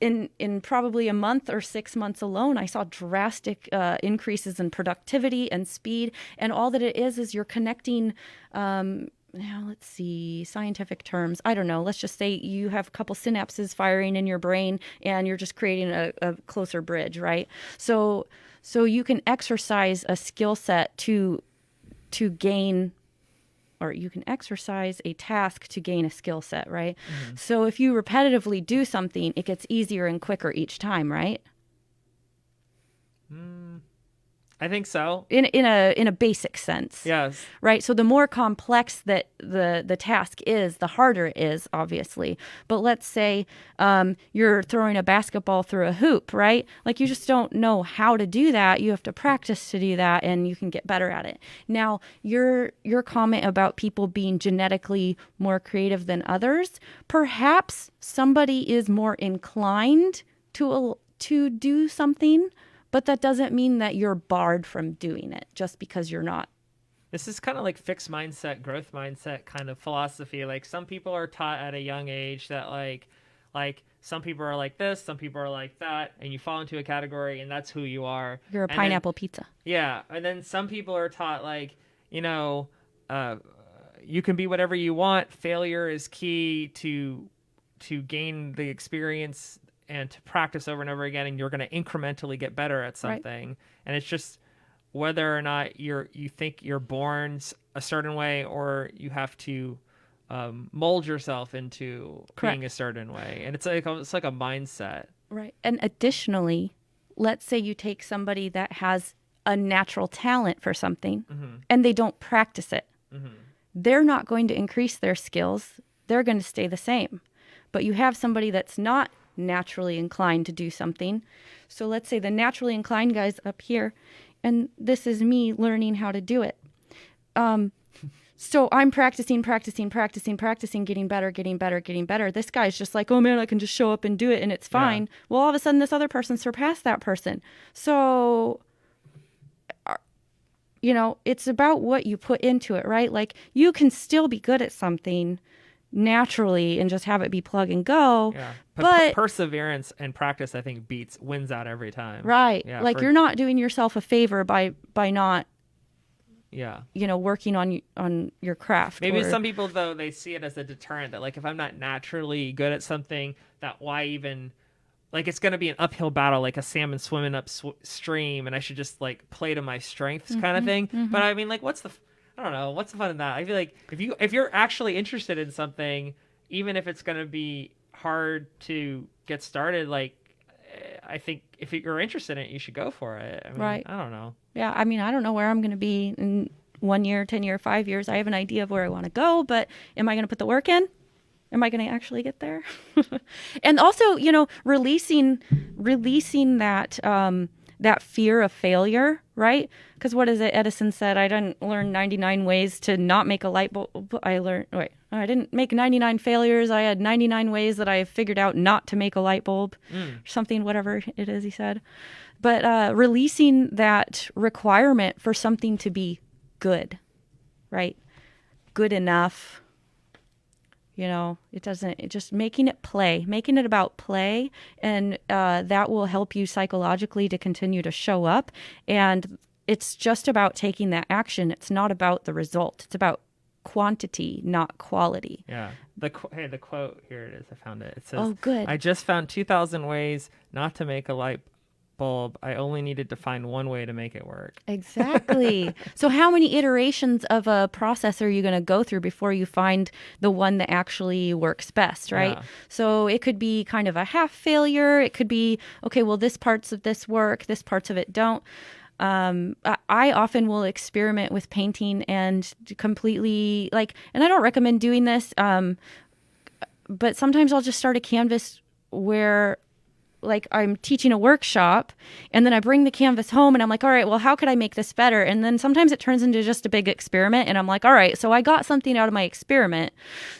in probably a month or 6 months alone, I saw drastic increases in productivity and speed. And all that it is you're connecting, now let's see, scientific terms. I don't know. Let's just say you have a couple synapses firing in your brain and you're just creating a closer bridge, right? So you can exercise a skill set to gain, or you can exercise a task to gain a skill set, right? Mm-hmm. So if you repetitively do something, it gets easier and quicker each time, right? I think so. In a basic sense. Yes. Right. So the more complex that the task is, the harder it is, obviously. But let's say you're throwing a basketball through a hoop, right? Like you just don't know how to do that. You have to practice to do that, and you can get better at it. Now, your comment about people being genetically more creative than others, perhaps somebody is more inclined to do something, but that doesn't mean that you're barred from doing it just because you're not. This is kind of like fixed mindset, growth mindset kind of philosophy. Like some people are taught at a young age that like some people are like this, some people are like that, and you fall into a category and that's who you are. You're a pineapple pizza. Yeah. And then some people are taught like, you can be whatever you want. Failure is key to gain the experience and to practice over and over again, and you're going to incrementally get better at something. Right. And it's just whether or not you think you're born a certain way, or you have to mold yourself into being a certain way. And it's like a mindset. Right. And additionally, let's say you take somebody that has a natural talent for something, mm-hmm. and they don't practice it. Mm-hmm. They're not going to increase their skills. They're going to stay the same. But you have somebody that's not naturally inclined to do something. So let's say the naturally inclined guy's up here, and this is me learning how to do it. So I'm practicing, getting better. This guy's just like, oh man, I can just show up and do it and it's fine. Yeah. Well, all of a sudden this other person surpassed that person. So, it's about what you put into it, right? Like you can still be good at something naturally and just have it be plug and go. Yeah. But perseverance and practice, I think, wins out every time. Right. Yeah, you're not doing yourself a favor by not working on your craft. Maybe some people, though, they see it as a deterrent that, like, if I'm not naturally good at something, that why even, like, it's going to be an uphill battle, like a salmon swimming upstream, and I should just, like, play to my strengths kind of thing. Mm-hmm. But I mean, like, I don't know. What's the fun in that? I feel like if you're actually interested in something, even if it's going to be hard to get started, like I think if you're interested in it, you should go for it. I mean, right. I don't know. Yeah. I mean, I don't know where I'm going to be in 1 year, 10 year, 5 years. I have an idea of where I want to go, but am I going to put the work in? Am I going to actually get there? And also, releasing that fear of failure, right? Because what is it? Edison said, I didn't learn 99 ways to not make a light bulb. I didn't make 99 failures. I had 99 ways that I figured out not to make a light bulb. Something, whatever it is he said. But releasing that requirement for something to be good, right? Good enough. Just making it about play, and that will help you psychologically to continue to show up. And it's just about taking that action. It's not about the result. It's about quantity, not quality. Yeah. Hey, the quote, here it is. I found it. It says, Oh, good. I just found 2,000 ways not to make a light bulb. I only needed to find one way to make it work. Exactly. So how many iterations of a process are you going to go through before you find the one that actually works best, right? Yeah. So it could be kind of a half failure. It could be, okay, well, this parts of this work, this parts of it don't. I often will experiment with painting and completely and I don't recommend doing this. But sometimes I'll just start a canvas where I'm teaching a workshop and then I bring the canvas home and I'm like, all right, well, how could I make this better? And then sometimes it turns into just a big experiment and I'm like, all right, so I got something out of my experiment.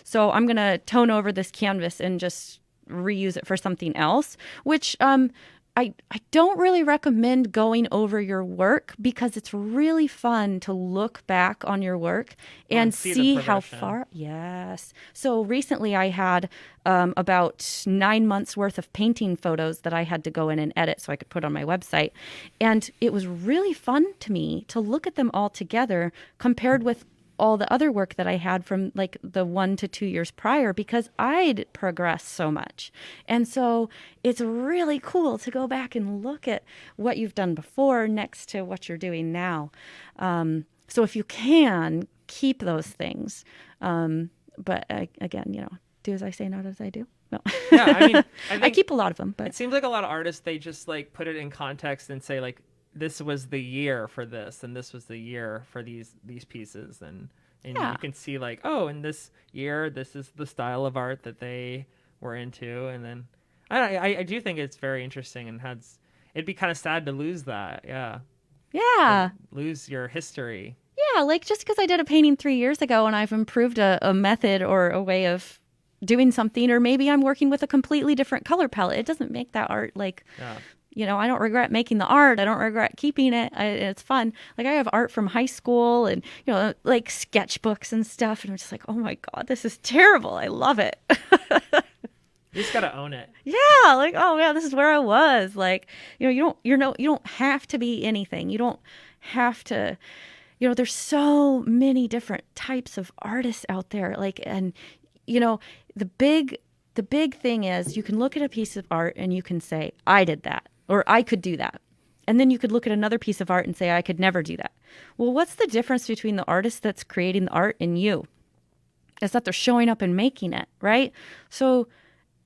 So I'm going to tone over this canvas and just reuse it for something else, which, I don't really recommend going over your work because it's really fun to look back on your work and see how far. Yes. So recently I had about 9 months worth of painting photos that I had to go in and edit so I could put on my website. And it was really fun to me to look at them all together compared with all the other work that I had from the 1 to 2 years prior because I'd progressed so much. And so it's really cool to go back and look at what you've done before next to what you're doing now. So if you can, keep those things. But again, do as I say, not as I do. No. Yeah, I mean, I keep a lot of them, but it seems like a lot of artists, they just put it in context and say this was the year for this and this was the year for these pieces and yeah. You can see in this year this is the style of art that they were into, and then I do think it's very interesting and it'd be kind of sad to lose that. Yeah, lose your history. Yeah, just because I did a painting 3 years ago and I've improved a method or a way of doing something, or maybe I'm working with a completely different color palette, it doesn't make that art I don't regret making the art. I don't regret keeping it. It's fun. I have art from high school and, sketchbooks and stuff. And I'm just oh my God, this is terrible. I love it. You just got to own it. Yeah. Oh yeah, this is where I was. You don't have to be anything. You don't have to, there's so many different types of artists out there. The big thing is you can look at a piece of art and you can say, I did that. Or I could do that. And then you could look at another piece of art and say, I could never do that. Well, what's the difference between the artist that's creating the art and you? It's that they're showing up and making it, right? So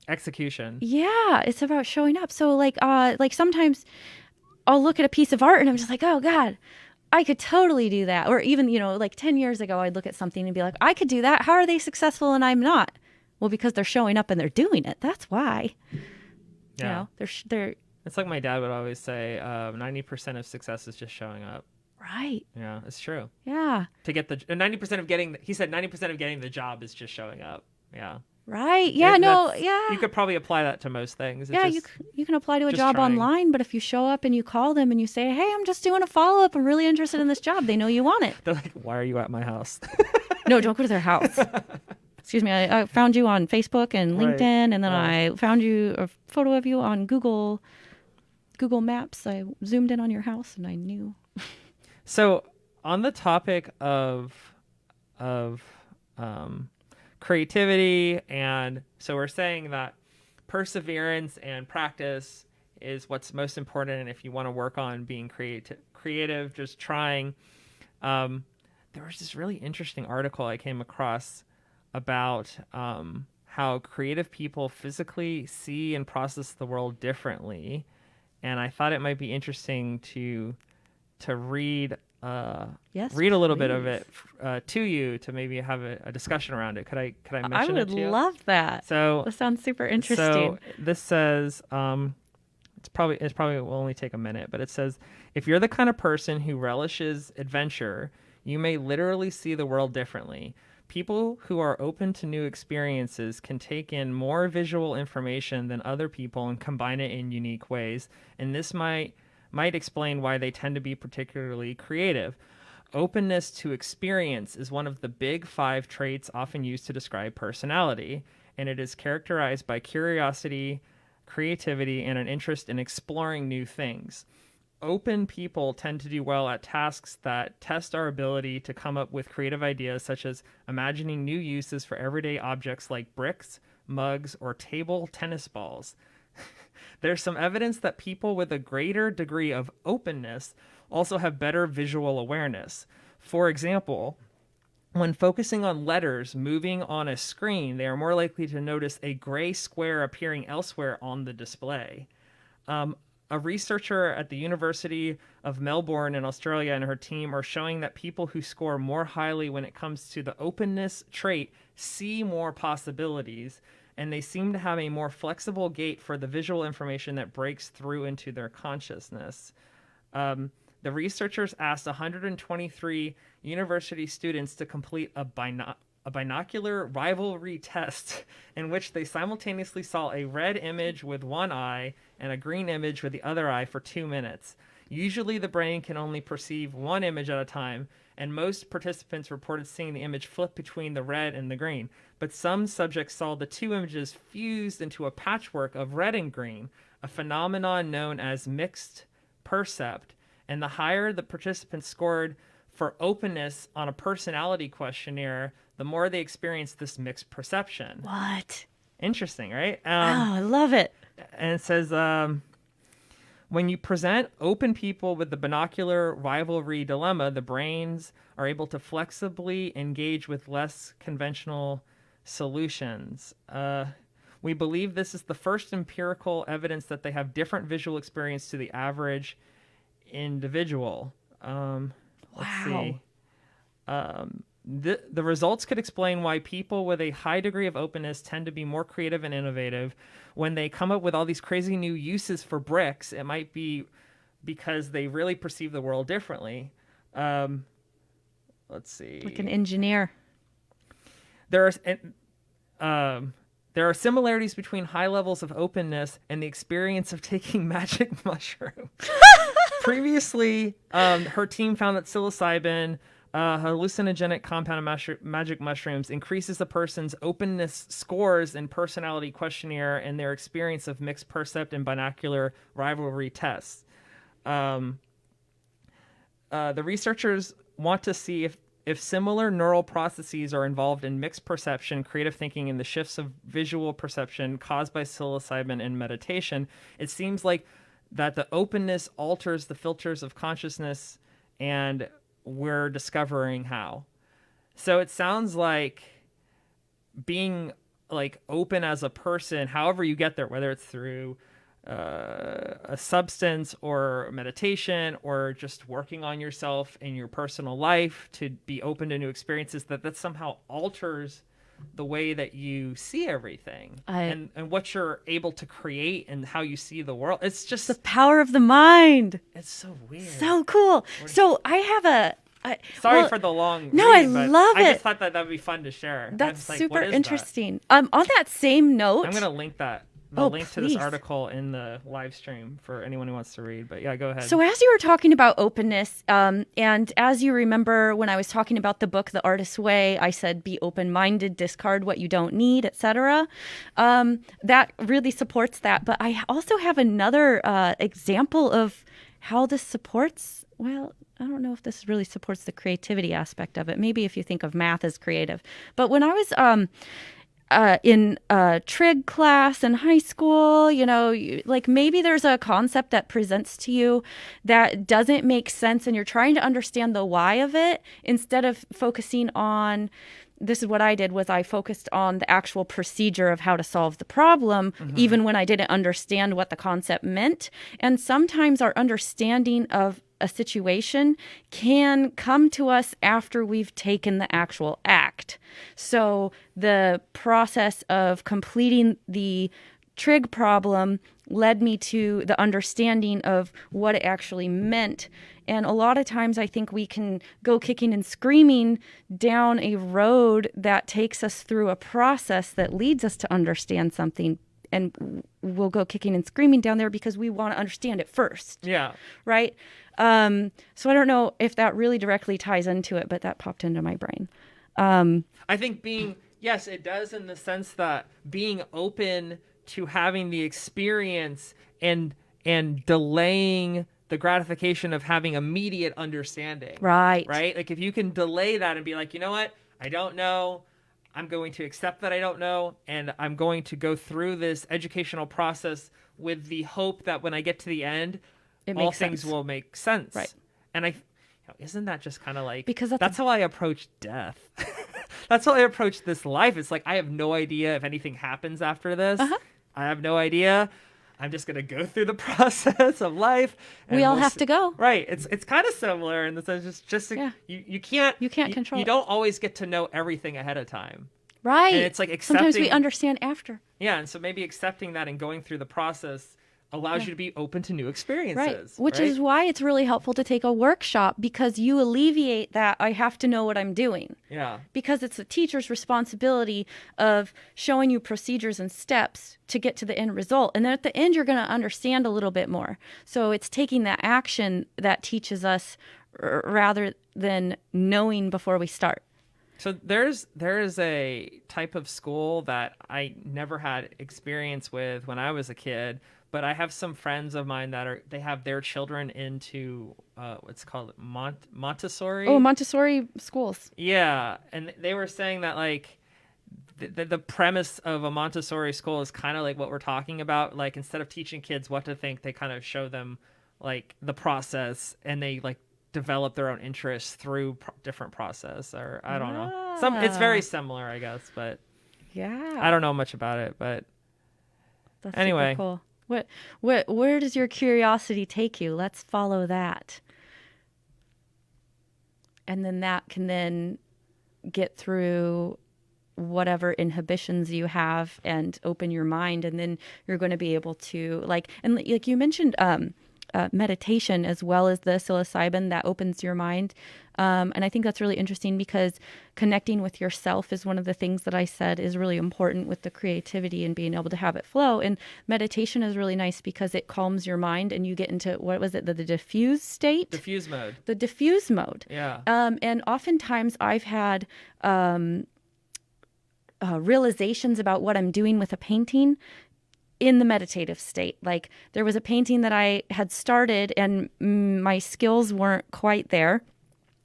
execution. Yeah, it's about showing up. So sometimes I'll look at a piece of art and I'm just oh God, I could totally do that. Or even, 10 years ago, I'd look at something and be I could do that. How are they successful and I'm not? Well, because they're showing up and they're doing it. That's why. Yeah. They're It's like my dad would always say, 90% of success is just showing up. Right. Yeah, it's true. Yeah. To get 90% of getting, he said 90% of getting the job is just showing up. Yeah. Right. Yeah. Yeah. You could probably apply that to most things. You can apply to a job online, but if you show up and you call them and you say, hey, I'm just doing a follow-up. I'm really interested in this job. They know you want it. They're why are you at my house? No, don't go to their house. Excuse me. I found you on Facebook and LinkedIn, and then I found a photo of you on Google Maps. I zoomed in on your house and I knew. So on the topic of creativity, and so we're saying that perseverance and practice is what's most important. And if you want to work on being creative, just trying. There was this really interesting article I came across about how creative people physically see and process the world differently. And I thought it might be interesting to read read a little bit of it to you, to maybe have a discussion around it. Could I mention it to you? I would love that. So that sounds super interesting. So this says it's probably will only take a minute, but it says, if you're the kind of person who relishes adventure, you may literally see the world differently. People who are open to new experiences can take in more visual information than other people and combine it in unique ways, and this might explain why they tend to be particularly creative. Openness to experience is one of the big 5 traits often used to describe personality, and it is characterized by curiosity, creativity, and an interest in exploring new things. open people tend to do well at tasks that test our ability to come up with creative ideas, such as imagining new uses for everyday objects like bricks, mugs, or table tennis balls. There's some evidence that people with a greater degree of openness also have better visual awareness. For example, when focusing on letters moving on a screen, they are more likely to notice a gray square appearing elsewhere on the display. A researcher at the University of Melbourne in Australia and her team are showing that people who score more highly when it comes to the openness trait see more possibilities, and they seem to have a more flexible gate for the visual information that breaks through into their consciousness. The researchers asked 123 university students to complete a binocular rivalry test in which they simultaneously saw a red image with one eye and a green image with the other eye for 2 minutes. Usually the brain can only perceive one image at a time, and most participants reported seeing the image flip between the red and the green. But some subjects saw the two images fused into a patchwork of red and green, a phenomenon known as mixed percept. And the higher the participants scored for openness on a personality questionnaire, the more they experienced this mixed perception. What? Interesting, right? I love it. And it says, when you present open people with the binocular rivalry dilemma, the brains are able to flexibly engage with less conventional solutions. We believe this is the first empirical evidence that they have different visual experience to the average individual. Let's see. The results could explain why people with a high degree of openness tend to be more creative and innovative. When they come up with all these crazy new uses for bricks, it might be because they really perceive the world differently. Let's see. Like an engineer. There are similarities between high levels of openness and the experience of taking magic mushrooms. Previously, her team found that psilocybin, hallucinogenic compound of magic mushrooms, increases a person's openness scores in personality questionnaire and their experience of mixed percept and binocular rivalry tests. The researchers want to see if similar neural processes are involved in mixed perception, creative thinking, and the shifts of visual perception caused by psilocybin and meditation. It seems like that the openness alters the filters of consciousness, and we're discovering how. So it sounds like being like open as a person, however you get there, whether it's through a substance or meditation or just working on yourself in your personal life to be open to new experiences, that somehow alters the way that you see everything and what you're able to create and how you see the world. It's just the power of the mind. It's so weird. So cool. So I have Sorry for the long No, read, I love it. I just thought that would be fun to share. That's super what is interesting. On that same note, I'm going to link that. Link to this article in the live stream for anyone who wants to read. But yeah, go ahead. So as you were talking about openness, and as you remember when I was talking about the book, The Artist's Way, I said be open-minded, discard what you don't need, etc. That really supports that. But I also have another example of how this supports, well, I don't know if this really supports the creativity aspect of it. Maybe if you think of math as creative. But when I was in a trig class in high school, like maybe there's a concept that presents to you that doesn't make sense and you're trying to understand the why of it instead of focusing on, this is what I did, was I focused on the actual procedure of how to solve the problem, even when I didn't understand what the concept meant. And sometimes our understanding of a situation can come to us after we've taken the actual act. So the process of completing the trig problem led me to the understanding of what it actually meant. And a lot of times I think we can go kicking and screaming down a road that takes us through a process that leads us to understand something. And we'll go kicking and screaming down there because we want to understand it first. Yeah. Right? So I don't know if that really directly ties into it, but that popped into my brain. I think yes, it does, in the sense that being open to having the experience and delaying the gratification of having immediate understanding. Right. Right? Like if you can delay that and be like, you know what? I don't know. I'm going to accept that I don't know, and I'm going to go through this educational process with the hope that when I get to the end, all things will make sense. Right. And isn't that just kind of like, because that's how I approach death. That's how I approach this life. It's like, I have no idea if anything happens after this. I have no idea. I'm just going to go through the process of life. And we all have to go. Right. It's kind of similar in the sense you can't control you don't always get to know everything ahead of time. Right. And it's like accepting. Sometimes we understand after. Yeah. And so maybe accepting that and going through the process allows you to be open to new experiences. Right. Which is why it's really helpful to take a workshop, because you alleviate that I have to know what I'm doing. Yeah. Because it's the teacher's responsibility of showing you procedures and steps to get to the end result. And then at the end, you're going to understand a little bit more. So it's taking that action that teaches us rather than knowing before we start. So there is a type of school that I never had experience with when I was a kid, but I have some friends of mine they have their children into what's called Montessori. Oh, Montessori schools. Yeah, and they were saying that like the premise of a Montessori school is kind of like what we're talking about. Like instead of teaching kids what to think, they kind of show them like the process, and they like develop their own interests through different process, or I don't know. It's very similar, I guess, but yeah, I don't know much about it, but that's anyway, super cool. Where does your curiosity take you? Let's follow that. And then that can then get through whatever inhibitions you have and open your mind. And then you're going to be able to like you mentioned, meditation as well as the psilocybin that opens your mind. And I think that's really interesting because connecting with yourself is one of the things that I said is really important with the creativity and being able to have it flow. And meditation is really nice because it calms your mind and you get into, what was it, the diffuse state? Diffuse mode. The diffuse mode. Yeah. And oftentimes I've had realizations about what I'm doing with a painting in the meditative state. Like there was a painting that I had started and my skills weren't quite there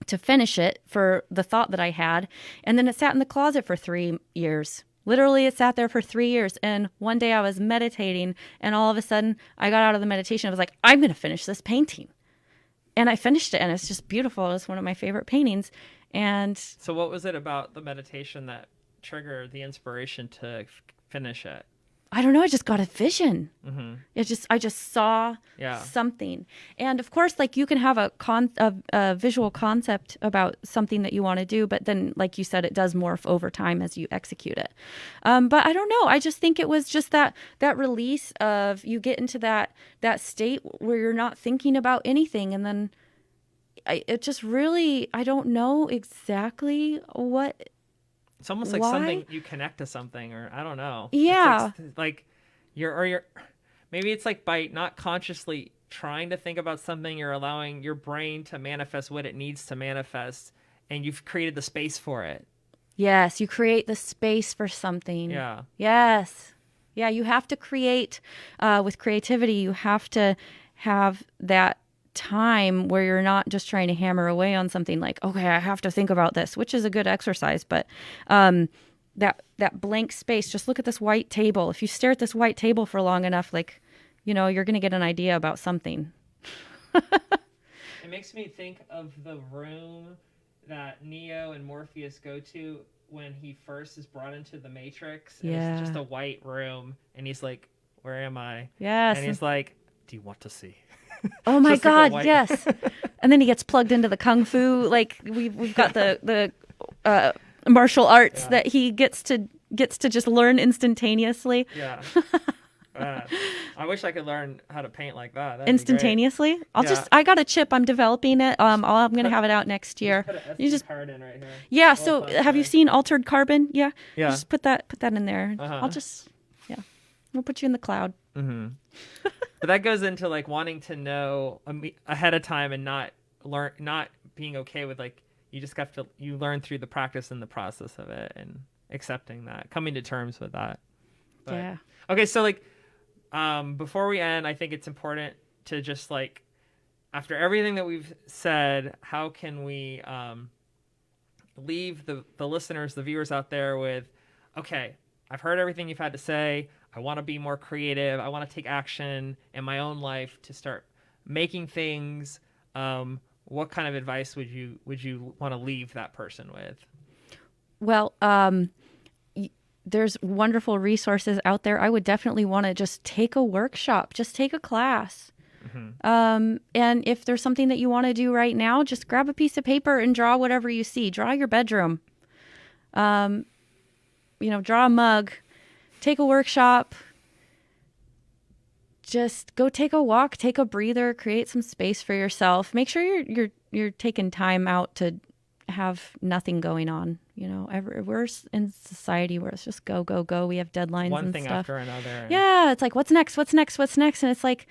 to finish it for the thought that I had. And then it sat in the closet for 3 years. Literally, it sat there for 3 years. And one day I was meditating and all of a sudden I got out of the meditation. I was like, I'm going to finish this painting. And I finished it and it's just beautiful. It's one of my favorite paintings. And so what was it about the meditation that triggered the inspiration to finish it? I don't know. I just got a vision. Mm-hmm. I just saw something. And of course, like you can have a visual concept about something that you want to do, but then, like you said, it does morph over time as you execute it. But I don't know. I just think it was just that release of you get into that state where you're not thinking about anything, and then it just really, I don't know exactly what. It's almost like something you connect to something, or I don't know. Yeah. It's like you're maybe it's like by not consciously trying to think about something, you're allowing your brain to manifest what it needs to manifest, and you've created the space for it. Yes, you create the space for something. Yeah. Yes. Yeah, you have to create with creativity. You have to have that time where you're not just trying to hammer away on something like, okay, I have to think about this, which is a good exercise, but that blank space, just look at this white table. If you stare at this white table for long enough, like, you're going to get an idea about something. It makes me think of the room that Neo and Morpheus go to when he first is brought into the Matrix. And it's just a white room, and he's like, where am I? Yes. And he's like, do you want to see? Oh my God, yes. And then he gets plugged into the kung fu. Like we've got the martial arts that he gets to just learn instantaneously. Yeah. I wish I could learn how to paint like that. That'd instantaneously. I got a chip. I'm developing it. I'm going to have it out next year. You just card in right here. Yeah. So have you seen Altered Carbon? Yeah. Yeah. Just put that in there. I'll just, we'll put you in the cloud. Mm-hmm. But that goes into like wanting to know ahead of time and not being okay with like, you learn through the practice and the process of it and accepting that, coming to terms with that. But, yeah. Okay. So like, before we end, I think it's important to just like after everything that we've said, how can we leave the listeners, the viewers out there with, okay, I've heard everything you've had to say. I want to be more creative. I want to take action in my own life to start making things. What kind of advice would you want to leave that person with? Well, there's wonderful resources out there. I would definitely want to just take a workshop, just take a class. And if there's something that you want to do right now, just grab a piece of paper and draw whatever you see. Draw your bedroom. Draw a mug. Take a workshop. Just go take a walk, take a breather, create some space for yourself. Make sure you're taking time out to have nothing going on. We're in society where it's just go, go, go. We have deadlines One and thing stuff. after another. Yeah, it's like, what's next? What's next? What's next? And it's like,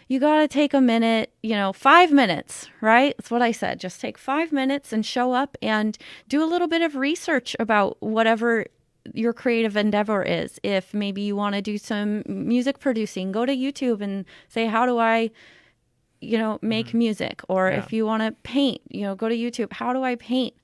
you got to take a minute, 5 minutes, right? That's what I said. Just take 5 minutes and show up and do a little bit of research about whatever your creative endeavor is. If maybe you want to do some music producing, go to YouTube and say, how do I, make music? Or if you want to paint, go to YouTube. How do I paint?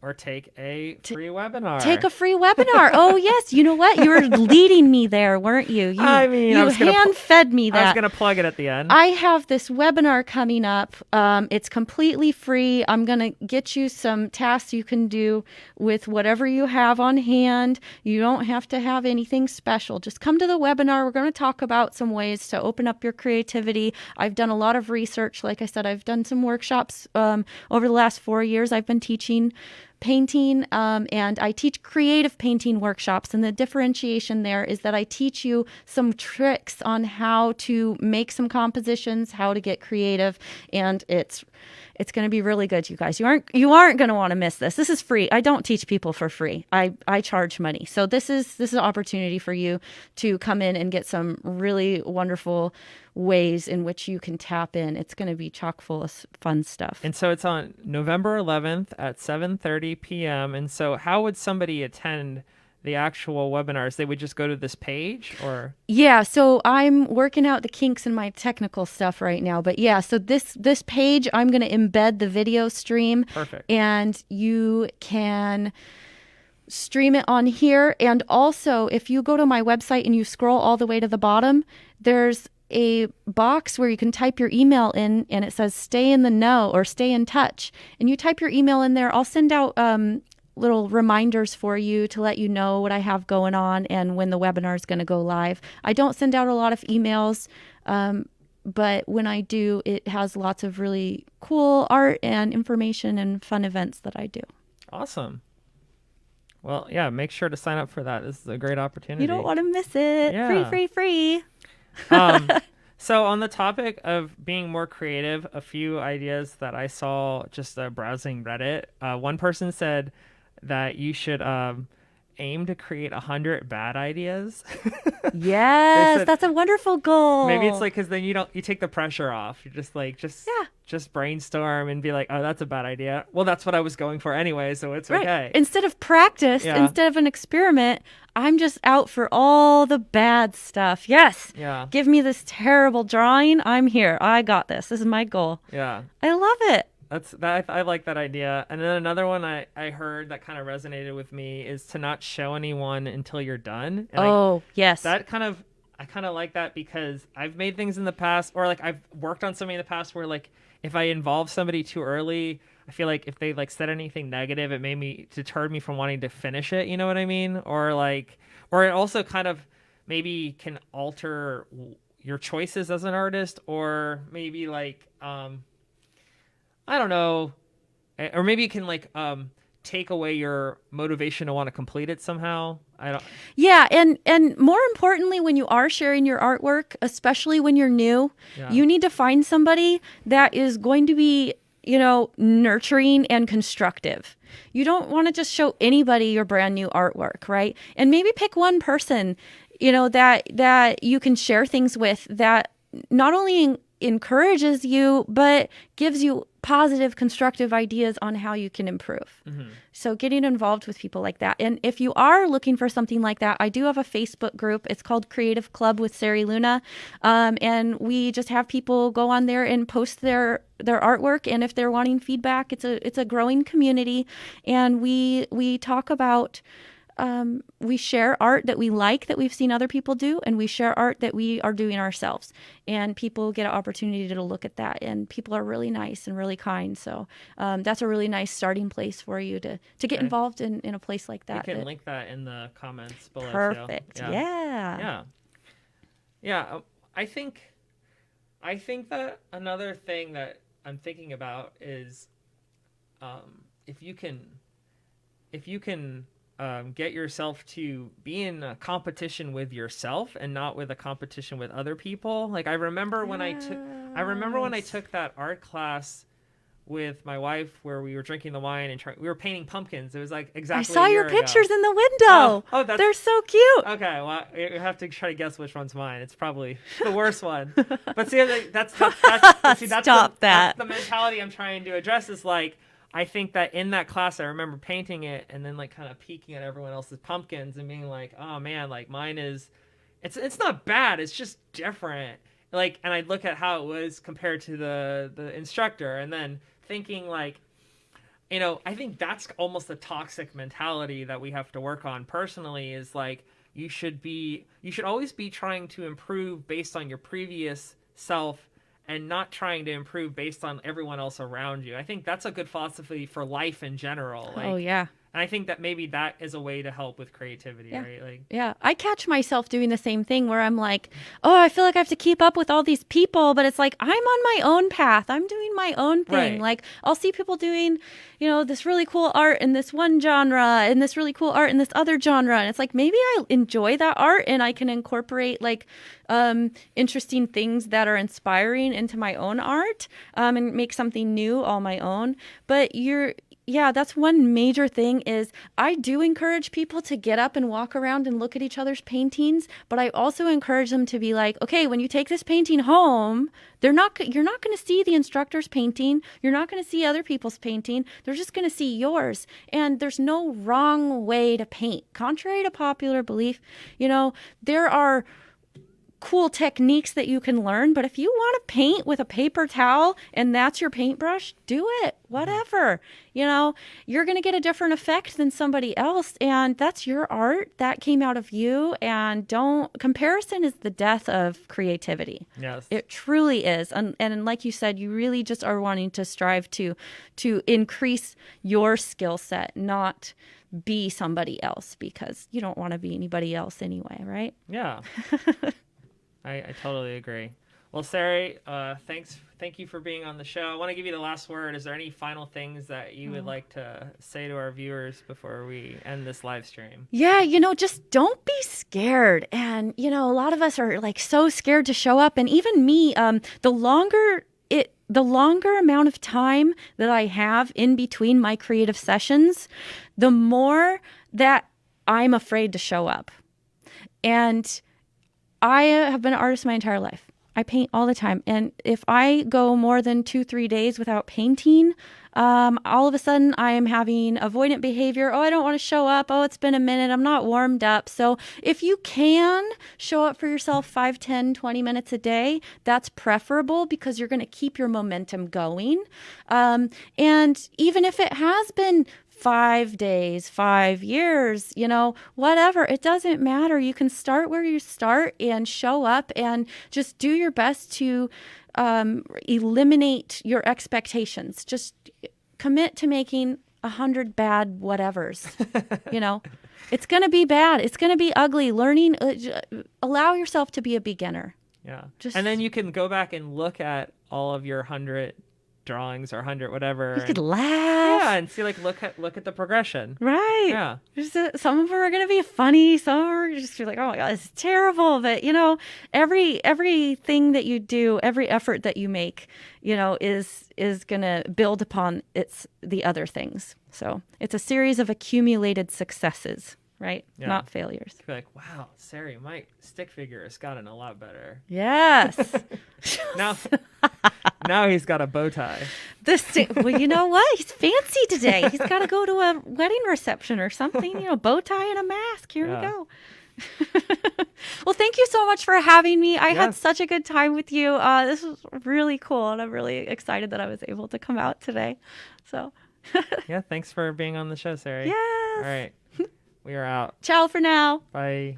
Or take a free webinar. Take a free webinar. Oh, yes. You know what? You were leading me there, weren't you? You hand-fed me that. I was going to plug it at the end. I have this webinar coming up. It's completely free. I'm going to get you some tasks you can do with whatever you have on hand. You don't have to have anything special. Just come to the webinar. We're going to talk about some ways to open up your creativity. I've done a lot of research. Like I said, I've done some workshops over the last 4 years. I've been teaching painting, and I teach creative painting workshops. And the differentiation there is that I teach you some tricks on how to make some compositions, how to get creative, and it's going to be really good, you guys. You aren't going to want to miss this. This is free. I don't teach people for free. I charge money. So this is an opportunity for you to come in and get some really wonderful ways in which you can tap in. It's going to be chock full of fun stuff. And so it's on November 11th at 7:30 p.m. And so how would somebody attend the actual webinars? They would just go to this page, or? Yeah, so I'm working out the kinks in my technical stuff right now. But yeah, so this page, I'm going to embed the video stream. Perfect. And you can stream it on here. And also, if you go to my website and you scroll all the way to the bottom, there's a box where you can type your email in, and it says stay in the know or stay in touch. And you type your email in there. I'll send out little reminders for you to let you know what I have going on and when the webinar is going to go live. I don't send out a lot of emails, but when I do, it has lots of really cool art and information and fun events that I do. Awesome. Well, yeah, make sure to sign up for that. This is a great opportunity. You don't want to miss it. Yeah. Free. So on the topic of being more creative, a few ideas that I saw just browsing Reddit. One person said that you should aim to create 100 bad ideas. Yes, said, that's a wonderful goal. Maybe it's like, because then you take the pressure off. You're just like, just brainstorm and be like, oh, that's a bad idea. Well, that's what I was going for anyway, so it's right. Okay. Instead of practice, instead of an experiment, I'm just out for all the bad stuff. Yes. Yeah. Give me this terrible drawing. I'm here. I got this. This is my goal. Yeah. I love it. I like that idea. And then another one I heard that kind of resonated with me is to not show anyone until you're done. And yes. I kind of like that, because I've made things in the past, or like I've worked on something in the past where, like, if I involve somebody too early, I feel like if they like said anything negative, it deterred me from wanting to finish it. You know what I mean? Or it also kind of maybe can alter your choices as an artist, or maybe like, I don't know, or maybe it can take away your motivation to want to complete it somehow. Yeah, and more importantly, when you are sharing your artwork, especially when you're new, you need to find somebody that is going to be, nurturing and constructive. You don't want to just show anybody your brand new artwork, right? And maybe pick one person, that you can share things with that not only encourages you, but gives you positive, constructive ideas on how you can improve. Mm-hmm. So getting involved with people like that. And if you are looking for something like that, I do have a Facebook group. It's called Creative Club with Sari Luna. And we just have people go on there and post their artwork. And if they're wanting feedback, it's a growing community. And we talk about, we share art that we like, that we've seen other people do, and we share art that we are doing ourselves. And people get an opportunity to look at that. And people are really nice and really kind. So that's a really nice starting place for you to get involved in a place like that. We can link that in the comments below. Perfect. Too. Yeah. I think that another thing that I'm thinking about is if you can get yourself to be in a competition with yourself and not with a competition with other people. Like I remember when I took that art class with my wife where we were drinking the wine and we were painting pumpkins. It was like exactly. I saw your pictures in the window. They're so cute. Okay, well, you have to try to guess which one's mine. It's probably the worst one. But see, that's the mentality I'm trying to address. Is like, I think that in that class, I remember painting it and then like kind of peeking at everyone else's pumpkins and being like, oh man, like mine is, it's not bad. It's just different. Like, and I'd look at how it was compared to the instructor and then thinking like, you know, I think that's almost a toxic mentality that we have to work on personally is like, you should always be trying to improve based on your previous self and not trying to improve based on everyone else around you. I think that's a good philosophy for life in general. Like, oh, yeah. And I think that maybe that is a way to help with creativity, right? Like, yeah, I catch myself doing the same thing where I'm like, oh, I feel like I have to keep up with all these people, but it's like I'm on my own path. I'm doing my own thing. Right. Like I'll see people doing, you know, this really cool art in this one genre and this really cool art in this other genre. And it's like maybe I enjoy that art and I can incorporate like interesting things that are inspiring into my own art and make something new all my own. But that's one major thing is I do encourage people to get up and walk around and look at each other's paintings, but I also encourage them to be like, okay, when you take this painting home, you're not going to see the instructor's painting. You're not going to see other people's painting. They're just going to see yours. And there's no wrong way to paint. Contrary to popular belief, you know, there are cool techniques that you can learn, but if you want to paint with a paper towel and that's your paintbrush, do it. Whatever. You know, you're going to get a different effect than somebody else, and that's your art. That came out of you, and comparison is the death of creativity. Yes. It truly is. And like you said, you really just are wanting to strive to increase your skill set, not be somebody else, because you don't want to be anybody else anyway, right? Yeah. I totally agree. Well, Sari, thank you for being on the show. I want to give you the last word. Is there any final things that you would like to say to our viewers before we end this live stream? Yeah, you know, just don't be scared. And, you know, a lot of us are like so scared to show up. And even me, the longer amount of time that I have in between my creative sessions, the more that I'm afraid to show up. And I have been an artist my entire life. I paint all the time. And if I go more than 2-3 days without painting, all of a sudden I am having avoidant behavior. Oh, I don't want to show up. Oh, it's been a minute. I'm not warmed up. So if you can show up for yourself 5, 10, 20 minutes a day, that's preferable because you're going to keep your momentum going. And even if it has been 5 days, 5 years, you know, whatever, it doesn't matter. You can start where you start and show up and just do your best to eliminate your expectations. Just commit to making 100 bad whatevers. You know, it's going to be bad. It's going to be ugly. Learning, allow yourself to be a beginner. Yeah. And then you can go back and look at all of your 100 drawings or 100 whatever. You could laugh. Yeah, and see, like, look at the progression. Right. Yeah. Some of them are going to be funny. Some of them are just like, oh my God, this is terrible. But, you know, everything that you do, every effort that you make, you know, is going to build upon the other things. So it's a series of accumulated successes, right? Yeah. Not failures. Be like, wow, Sari, my stick figure has gotten a lot better. Yes. Now he's got a bow tie. Well, you know what? He's fancy today. He's got to go to a wedding reception or something. Bow tie and a mask. Here we go. Well, thank you so much for having me. I had such a good time with you. This was really cool, and I'm really excited that I was able to come out today. So, yeah, thanks for being on the show, Sari. Yes. All right. We are out. Ciao for now. Bye.